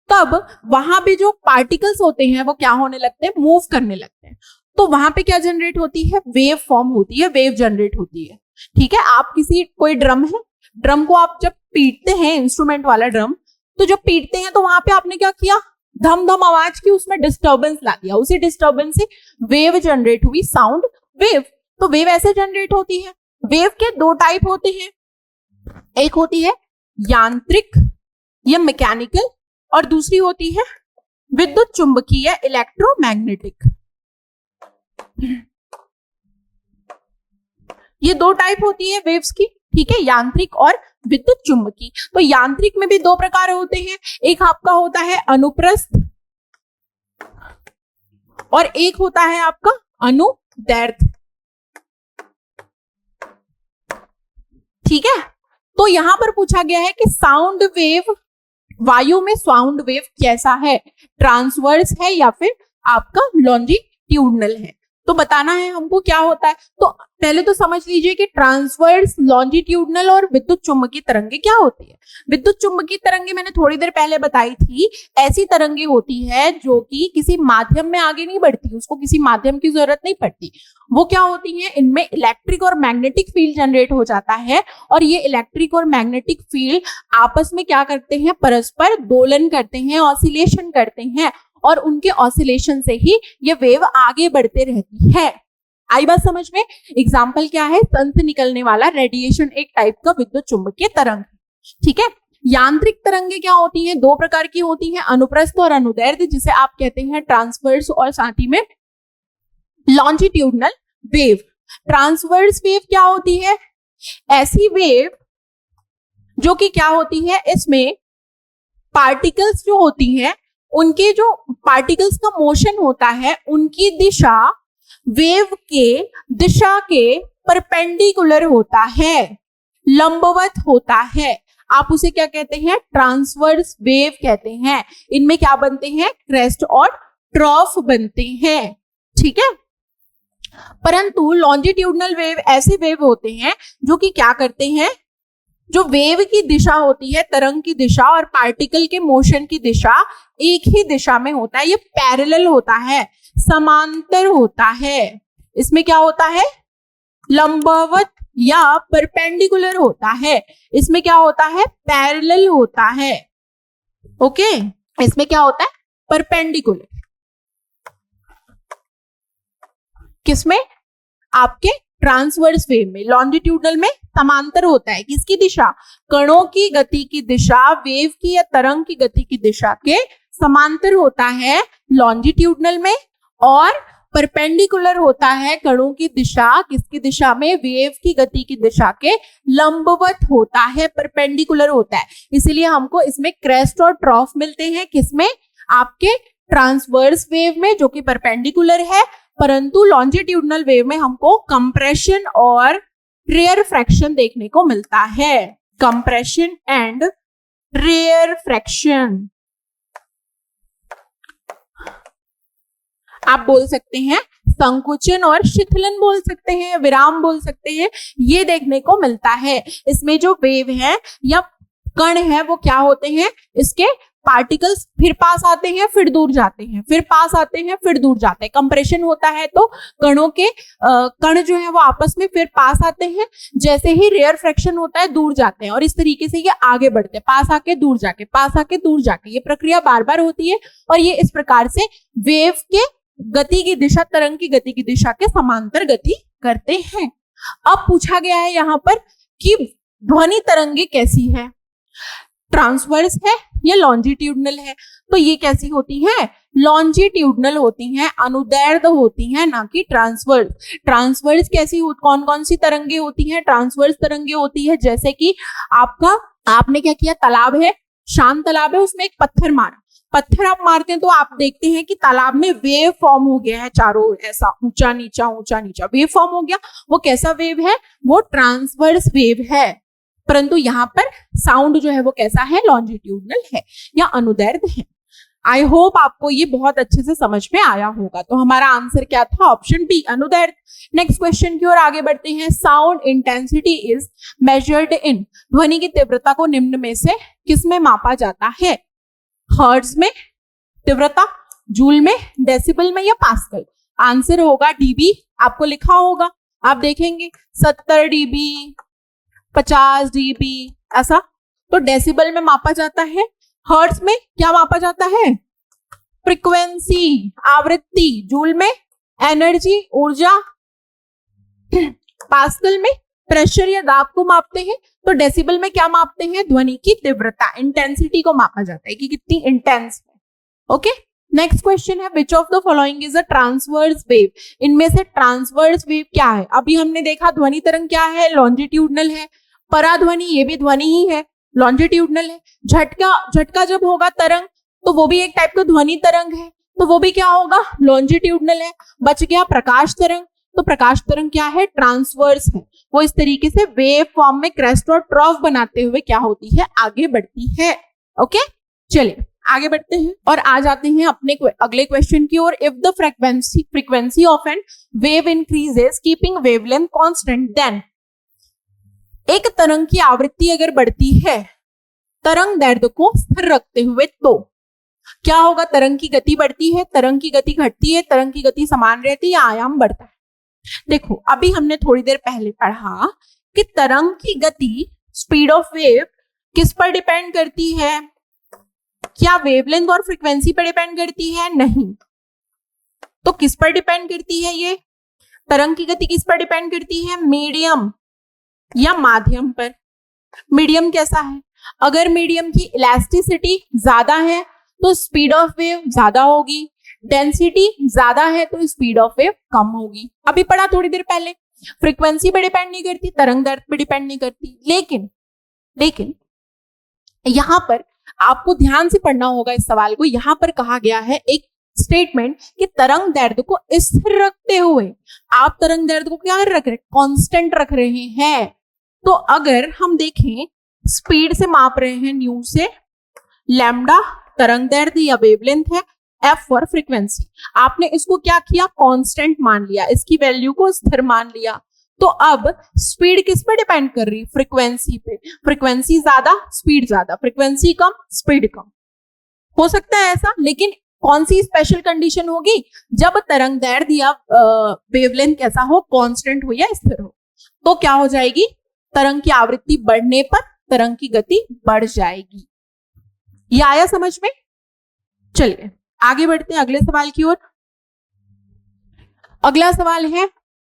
तब वहां पे जो पार्टिकल्स होते हैं वो क्या होने लगते हैं? मूव करने लगते हैं। तो वहां पे क्या जनरेट होती है? वेव फॉर्म होती है, वेव जनरेट होती है, ठीक है। आप कोई ड्रम है, ड्रम को आप जब पीटते हैं, इंस्ट्रूमेंट वाला ड्रम, तो जब पीटते हैं तो वहां पे आपने क्या किया? धम धम आवाज की, उसमें डिस्टर्बेंस ला दिया, उसी डिस्टर्बेंस से वेव जनरेट हुई, साउंड वेव। तो वेव ऐसे जनरेट होती है। वेव के दो टाइप होते हैं, एक होती है यांत्रिक या मैकेनिकल और दूसरी होती है विद्युत चुंबकीय, इलेक्ट्रोमैग्नेटिक। ये दो टाइप होती है वेव्स की, ठीक है, यांत्रिक और विद्युत चुंबकीय। तो यांत्रिक में भी दो प्रकार होते हैं, एक आपका होता है अनुप्रस्थ और एक होता है आपका अनुदैर्ध्य, ठीक है। तो यहां पर पूछा गया है कि साउंड वेव, वायु में साउंड वेव कैसा है? ट्रांसवर्स है या फिर आपका लॉन्जिट्यूडनल है? तो बताना है हमको क्या होता है। तो पहले तो समझ लीजिए कि ट्रांसवर्स, लॉन्जिट्यूडनल और विद्युत चुंबकीय तरंगे क्या होती है। विद्युत चुंबकीय तरंगे मैंने थोड़ी देर पहले बताई थी, ऐसी तरंगे होती है जो कि किसी माध्यम में आगे नहीं बढ़ती, उसको किसी माध्यम की जरूरत नहीं पड़ती। वो क्या होती है? इनमें इलेक्ट्रिक और मैग्नेटिक फील्ड जनरेट हो जाता है और ये इलेक्ट्रिक और मैग्नेटिक फील्ड आपस में क्या करते हैं? परस्पर दोलन करते हैं, ऑसिलेशन करते हैं और उनके ऑसिलेशन से ही ये वेव आगे बढ़ते रहती है। आई बात समझ में? एग्जाम्पल क्या है? सन से निकलने वाला रेडिएशन एक टाइप का विद्युत चुंबकीय तरंग, ठीक है। यांत्रिक तरंगे क्या होती हैं? दो प्रकार की होती हैं, अनुप्रस्थ और अनुदैर्ध्य, जिसे आप कहते हैं ट्रांसवर्स और साथ ही में लॉन्जिट्यूडनल वेव। ट्रांसवर्स वेव क्या होती है? ऐसी वेव जो कि क्या होती है, इसमें पार्टिकल्स जो होती हैं, उनके जो पार्टिकल्स का मोशन होता है, उनकी दिशा वेव के दिशा के परपेंडिकुलर होता है, लंबवत होता है। आप उसे क्या कहते हैं? ट्रांसवर्स वेव कहते हैं। इनमें क्या बनते हैं? क्रेस्ट और ट्रॉफ बनते हैं, ठीक है। परंतु लॉन्जिट्यूडनल वेव ऐसे वेव होते हैं जो कि क्या करते हैं? जो वेव की दिशा होती है, तरंग की दिशा और पार्टिकल के मोशन की दिशा एक ही दिशा में होता है। ये पैरेलल होता है, समांतर होता है। इसमें क्या होता है? लंबवत या परपेंडिकुलर होता है। इसमें क्या होता है? पैरेलल होता है, ओके। इसमें क्या होता है? परपेंडिकुलर। किसमें? आपके ट्रांसवर्स वेव में। लॉन्जिट्यूडनल में समांतर होता है, किसकी दिशा? कणों की गति की दिशा वेव की या तरंग की गति की दिशा के समांतर होता है लॉन्जिट्यूडनल में, और परपेंडिकुलर होता है कणों की दिशा किसकी दिशा में? वेव की गति की दिशा के लंबवत होता है, परपेंडिकुलर होता है। इसीलिए हमको इसमें क्रेस्ट और ट्रॉफ मिलते हैं, किसमें? आपके ट्रांसवर्स वेव में जो कि परपेंडिकुलर है, परंतु लॉन्जिट्यूडनल वेव में हमको कंप्रेशन और रेयर फ्रैक्शन देखने को मिलता है। कंप्रेशन एंड रेयर फ्रैक्शन आप बोल सकते हैं, संकुचन और शिथिलन बोल सकते हैं, विराम बोल सकते हैं, ये देखने को मिलता है। इसमें जो वेव है या कण है वो क्या होते हैं? इसके पार्टिकल्स फिर पास आते हैं, फिर दूर जाते हैं, फिर पास आते हैं, फिर दूर जाते हैं। कंप्रेशन होता है तो कणों के कण जो है वो आपस में फिर पास आते हैं। जैसे ही रेयर फ्रैक्शन होता है, दूर जाते हैं, और इस तरीके से ये आगे बढ़ते हैं, पास आके दूर जाके, पास आके दूर जाके। ये प्रक्रिया बार बार होती है और ये इस प्रकार से वेव के गति की दिशा, तरंग की गति की दिशा के समांतर गति करते हैं। अब पूछा गया है यहाँ पर कि ध्वनि तरंगे कैसी है? ट्रांसवर्स है या लॉन्जिट्यूडनल है? तो ये कैसी होती हैं? लॉन्जिट्यूडनल होती हैं, अनुदैर्ध्य होती हैं, ना कि ट्रांसवर्स। ट्रांसवर्स कैसी कौन कौन सी तरंगे होती हैं? ट्रांसवर्स तरंगे होती है जैसे कि आपका आपने क्या किया, तालाब है, शांत तालाब है, उसमें एक पत्थर मारा, पत्थर आप मारते हैं तो आप देखते हैं कि तालाब में वेव फॉर्म हो गया है, चारों ओर ऐसा ऊंचा नीचा वेव फॉर्म हो गया। वो कैसा वेव है, वो ट्रांसवर्स वेव है। परंतु यहाँ पर साउंड जो है वो कैसा है, लॉन्जिट्यूडनल है या अनुदैर्ध्य है। आई होप आपको ये बहुत अच्छे से समझ में आया होगा। तो हमारा आंसर क्या था, ऑप्शन बी, अनुदैर्ध्य। नेक्स्ट क्वेश्चन की ओर आगे बढ़ते हैं। Sound intensity is measured in, ध्वनि की तीव्रता को निम्न में से किस में मापा जाता है, हर्ट्ज में तीव्रता, जूल में, डेसिबल में या पास्कल। आंसर होगा डीबी, आपको लिखा होगा, आप देखेंगे 70 डीबी, 50 डीबी ऐसा। तो डेसिबल में मापा जाता है, हर्ट्ज में क्या मापा जाता है, फ्रीक्वेंसी, आवृत्ति, जूल में एनर्जी, ऊर्जा, पास्कल में प्रेशर या दाब को मापते हैं। तो डेसिबल में क्या मापते हैं, ध्वनि की तीव्रता, इंटेंसिटी को मापा जाता है कि कितनी इंटेंस है। ओके, नेक्स्ट क्वेश्चन है, which of the following is a transverse wave. इनमें से ट्रांसवर्स वेव क्या है। अभी हमने देखा ध्वनि तरंग क्या है, लॉन्जिट्यूडनल है। पराध्वनि, ये भी ध्वनि ही है, लॉन्जिट्यूडनल है। झटका जब होगा तरंग, तो वो भी एक टाइप का ध्वनि तरंग है, तो वो भी क्या होगा, लॉन्जिट्यूडनल है। बच गया प्रकाश तरंग, तो प्रकाश तरंग क्या है, ट्रांसवर्स है। वो इस तरीके से वेव फॉर्म में क्रेस्ट और ट्रॉफ बनाते हुए क्या होती है, आगे बढ़ती है। ओके, चलिए आगे बढ़ते हैं और आ जाते हैं अपने अगले क्वेश्चन की ओर। If the frequency of an wave increases keeping wavelength constant, then एक तरंग की आवृत्ति अगर बढ़ती है तरंग दैर्ध्य को स्थिर रखते हुए, तो क्या होगा, तरंग की गति बढ़ती है, तरंग की गति घटती है, तरंग की गति समान रहती है या आयाम बढ़ता है। देखो, अभी हमने थोड़ी देर पहले पढ़ा कि तरंग की गति, स्पीड ऑफ वेव किस पर डिपेंड करती है, क्या वेवलेंथ और फ्रीक्वेंसी पर डिपेंड करती है, नहीं। तो किस पर डिपेंड करती है, ये तरंग की गति किस पर डिपेंड करती है, मीडियम या माध्यम पर। मीडियम कैसा है, अगर मीडियम की इलास्टिसिटी ज्यादा है तो स्पीड ऑफ वेव ज्यादा होगी, डेंसिटी ज्यादा है तो स्पीड ऑफ वेव कम होगी। अभी पढ़ा थोड़ी देर पहले, फ्रीक्वेंसी पे डिपेंड नहीं करती, तरंग दैर्ध्य पे डिपेंड नहीं करती। लेकिन यहां पर आपको ध्यान से पढ़ना होगा इस सवाल को। यहां पर कहा गया है एक स्टेटमेंट कि तरंग दैर्ध्य को स्थिर रखते हुए, आप तरंग दैर्ध्य को क्या रख रहे, कांस्टेंट रख रहे हैं। तो अगर हम देखें, स्पीड से माप रहे हैं न्यू से, लैम्डा तरंग दैर्ध्य या वेवलेंथ है, एफ फॉर फ्रीक्वेंसी, आपने इसको क्या किया, कांस्टेंट मान लिया, इसकी वैल्यू को स्थिर मान लिया। तो अब स्पीड किस पे डिपेंड कर रही, फ्रीक्वेंसी पे। फ्रीक्वेंसी ज्यादा स्पीड ज्यादा, फ्रीक्वेंसी कम स्पीड कम, हो सकता है ऐसा। लेकिन कौन सी स्पेशल कंडीशन होगी, जब तरंग दैर्ध्य या वेवलेंथ कैसा हो, कांस्टेंट हो या स्थिर हो। तो क्या हो जाएगी, तरंग की आवृत्ति बढ़ने पर तरंग की गति बढ़ जाएगी। ये आया समझ में। चलिए आगे बढ़ते हैं अगले सवाल की ओर। अगला सवाल है,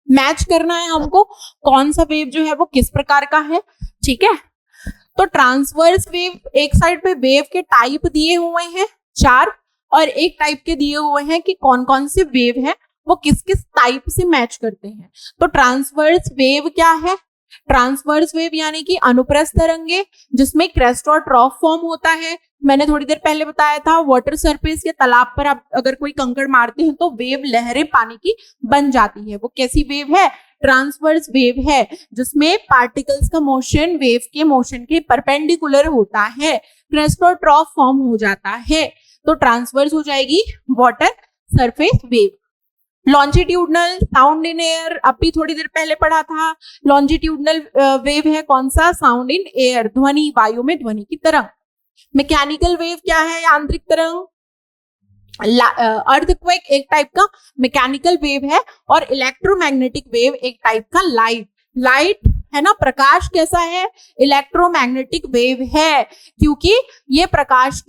मैच करना है हमको कौन सा वेव जो है वो किस प्रकार का है। ठीक है, तो ट्रांसवर्स वेव, एक साइड पे वेव के टाइप दिए हुए हैं 4, और एक टाइप के दिए हुए हैं कि कौन कौन से वेव है वो किस किस टाइप से मैच करते हैं। तो ट्रांसवर्स वेव क्या है, ट्रांसवर्स वेव यानी कि अनुप्रस्थ तरंगे जिसमें क्रेस्ट और ट्रॉफ फॉर्म होता है। मैंने थोड़ी देर पहले बताया था, वाटर सरफेस या तालाब पर आप अगर कोई कंकड़ मारते हैं तो वेव, लहरें पानी की बन जाती है। वो कैसी वेव है, ट्रांसवर्स वेव है, जिसमें पार्टिकल्स का मोशन वेव के मोशन के परपेंडिकुलर होता है, क्रेस्ट और ट्रॉफ फॉर्म हो जाता है। तो ट्रांसवर्स हो जाएगी water surface wave. Longitudinal, sound in air, अभी थोड़ी देर पहले पढ़ा था, लॉन्जिट्यूडनल वेव है कौन सा, साउंड इन एयर, ध्वनि, वायु में ध्वनि की तरंग। मैकेनिकल वेव क्या है, यांत्रिक तरंग। अर्थक्वेक एक टाइप का मैकेनिकल वेव है, और इलेक्ट्रोमैग्नेटिक वेव एक टाइप का लाइट है ना। प्रकाश कैसा है, इलेक्ट्रोमैग्नेटिक वेव है, क्योंकि ये प्रकाश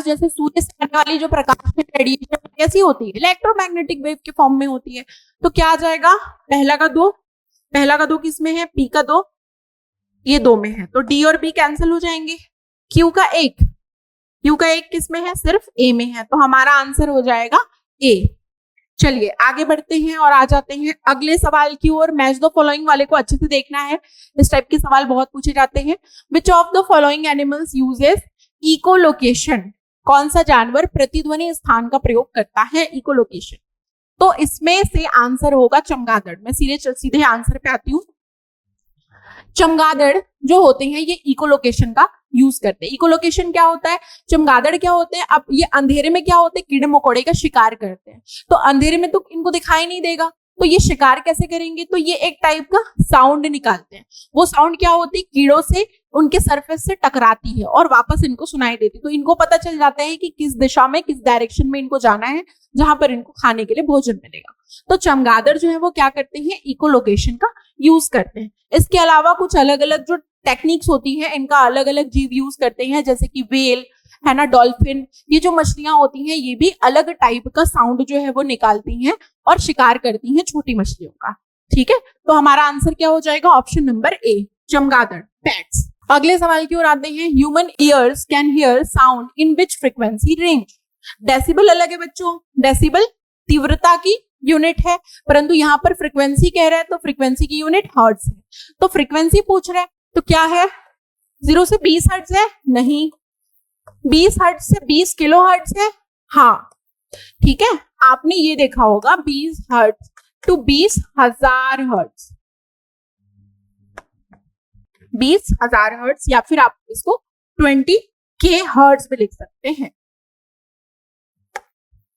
जैसे सूर्य से आने वाली जो प्रकाश है, रेडिएशन कैसी होती है, इलेक्ट्रोमैग्नेटिक वेव के फॉर्म में होती है। तो क्या आ जाएगा, पहला का दो किस में है, पी का 2, ये 2 में है, तो डी और बी कैंसिल हो जाएंगे। क्यू का एक किस में है, सिर्फ ए में है, तो हमारा आंसर हो जाएगा ए। चलिए आगे बढ़ते हैं और आ जाते हैं अगले सवाल की ओर। मैच द फॉलोइंग वाले को अच्छे से देखना है, इस टाइप के सवाल बहुत पूछे जाते हैं। Which of the following animals uses echolocation? कौन सा जानवर प्रतिध्वनि स्थान का प्रयोग करता है इकोलोकेशन? तो इसमें से आंसर होगा चमगादड़। मैं सीधे आंसर पे आती हूँ। चमगादड़ जो होते हैं ये इकोलोकेशन का यूज करते हैं। इकोलोकेशन क्या होता है? चमगादड़ क्या होते हैं? अब ये अंधेरे में क्या होते हैं? कीड़े मकोड़े का शिकार करते हैं। तो अंधेरे में तो इनको दिखाई नहीं देगा, तो ये शिकार कैसे करेंगे? तो ये एक टाइप का साउंड निकालते हैं। वो साउंड क्या होती है? कीड़ों से उनके सरफेस से टकराती है और वापस इनको सुनाई देती है। तो इनको पता चल जाता है कि किस दिशा में, किस डायरेक्शन में इनको जाना है, जहां पर इनको खाने के लिए भोजन मिलेगा। तो चमगादड़ जो है वो क्या करते हैं? इकोलोकेशन का यूज करते हैं। इसके अलावा कुछ अलग अलग जो टेक्निक्स होती है इनका अलग अलग जीव यूज करते हैं, जैसे कि व्हेल है ना, डॉल्फिन, ये जो मछलियां होती हैं ये भी अलग टाइप का साउंड जो है वो निकालती हैं और शिकार करती हैं छोटी मछलियों का। ठीक है, तो हमारा आंसर क्या हो जाएगा? ऑप्शन नंबर ए, चमगादड़, पैट्स। अगले सवाल की ओर आते हैं। Human ears can hear sound in which frequency range? Decibel अलग है बच्चों, डेसिबल तीव्रता की यूनिट है, परंतु यहाँ पर फ्रीक्वेंसी कह रहा है तो फ्रीक्वेंसी की यूनिट हर्ट्ज है। तो फ्रीक्वेंसी पूछ रहा है तो क्या है? 0 से 20 हर्ट्ज है? नहीं। 20 हर्ट्ज से 20 किलो हर्ट्ज है? हाँ, ठीक है। आपने ये देखा होगा 20 हर्ट्ज टू 20,000 हर्ट्ज, 20,000 हर्ट्ज, या फिर आप इसको 20K हर्ट्ज में लिख सकते हैं।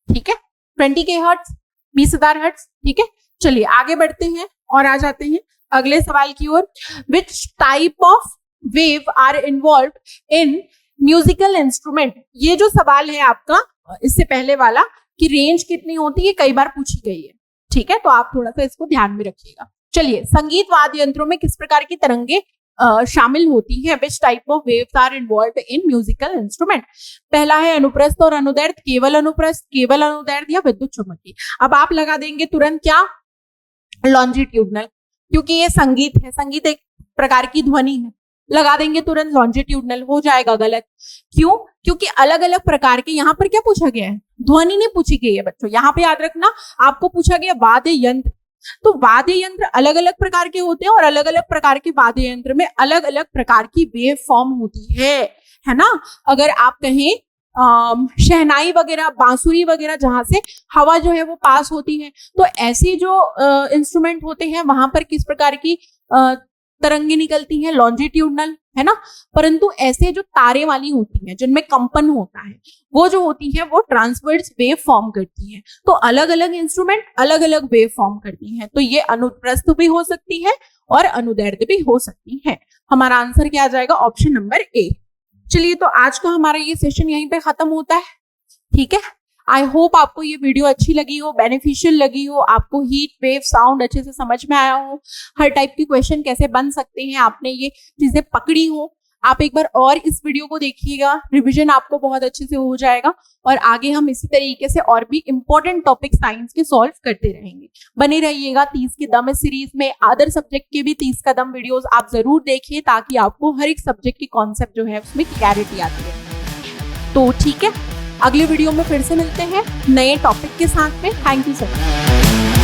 ठीक है, 20K हर्ट्ज, 20,000 हर्ट्ज। ठीक है, चलिए आगे बढ़ते हैं और आ जाते हैं अगले सवाल की ओर। Which type of wave are involve in musical instrument? ये जो सवाल है आपका इससे पहले वाला कि रेंज कितनी होती है, कई बार पूछी गई है। ठीक है, तो आप थोड़ा सा इसको ध्यान में रखिएगा। चलिए, संगीत वाद्य यंत्रों में किस प्रकार की तरंगे शामिल होती है? Which type of waves are involve in musical instrument? पहला है अनुप्रस्थ और अनुदैर्घ्य, केवल अनुप्रस्थ, केवल अनुदैर्घ्य या विद्युत चुम्बकीय। अब आप लगा देंगे तुरंत क्या? लॉन्जिट्यूडनल, क्योंकि ये संगीत है, संगीत एक प्रकार की ध्वनि है, लगा देंगे तुरंत लॉन्जिट्यूडनल। हो जाएगा गलत। क्यों? क्योंकि अलग अलग प्रकार के, यहाँ पर क्या पूछा गया है? ध्वनि नहीं पूछी गई है बच्चों। यहाँ पे याद रखना, आपको पूछा गया वाद्य यंत्र। तो वाद्य यंत्र अलग अलग प्रकार के होते हैं और अलग अलग प्रकार के वाद्य यंत्र में अलग अलग प्रकार की वेव फॉर्म होती है ना। अगर आप कहें शहनाई वगैरह, बांसुरी वगैरह, जहां से हवा जो है वो पास होती है, तो ऐसे जो इंस्ट्रूमेंट होते हैं वहां पर किस प्रकार की तरंगे निकलती हैं? लॉन्जिट्यूडनल, है ना। परंतु ऐसे जो तारे वाली होती हैं जिनमें कंपन होता है, वो जो होती है वो ट्रांसवर्स वेव फॉर्म करती हैं। तो अलग अलग इंस्ट्रूमेंट अलग अलग वेव फॉर्म करती हैं। तो ये अनुप्रस्थ भी हो सकती है और अनुदैर्घ्य भी हो सकती है। हमारा आंसर क्या आ जाएगा? Option number A. चलिए, तो आज का हमारा ये सेशन यहीं पे खत्म होता है। ठीक है, आई होप आपको ये वीडियो अच्छी लगी हो, बेनिफिशियल लगी हो, आपको हीट वेव साउंड अच्छे से समझ में आया हो, हर टाइप की क्वेश्चन कैसे बन सकते हैं आपने ये चीजें पकड़ी हो। आप एक बार और इस वीडियो को देखिएगा, रिवीजन आपको बहुत अच्छे से हो जाएगा और आगे हम इसी तरीके से और भी इंपॉर्टेंट टॉपिक साइंस के सॉल्व करते रहेंगे। बने रहिएगा 30 के दम इस सीरीज में। अदर सब्जेक्ट के भी 30 का दम वीडियोस आप जरूर देखिए, ताकि आपको हर एक सब्जेक्ट के कॉन्सेप्ट जो है उसमें क्लैरिटी आती है। तो ठीक है, अगले वीडियो में फिर से मिलते हैं नए टॉपिक के साथ में। Thank you so much.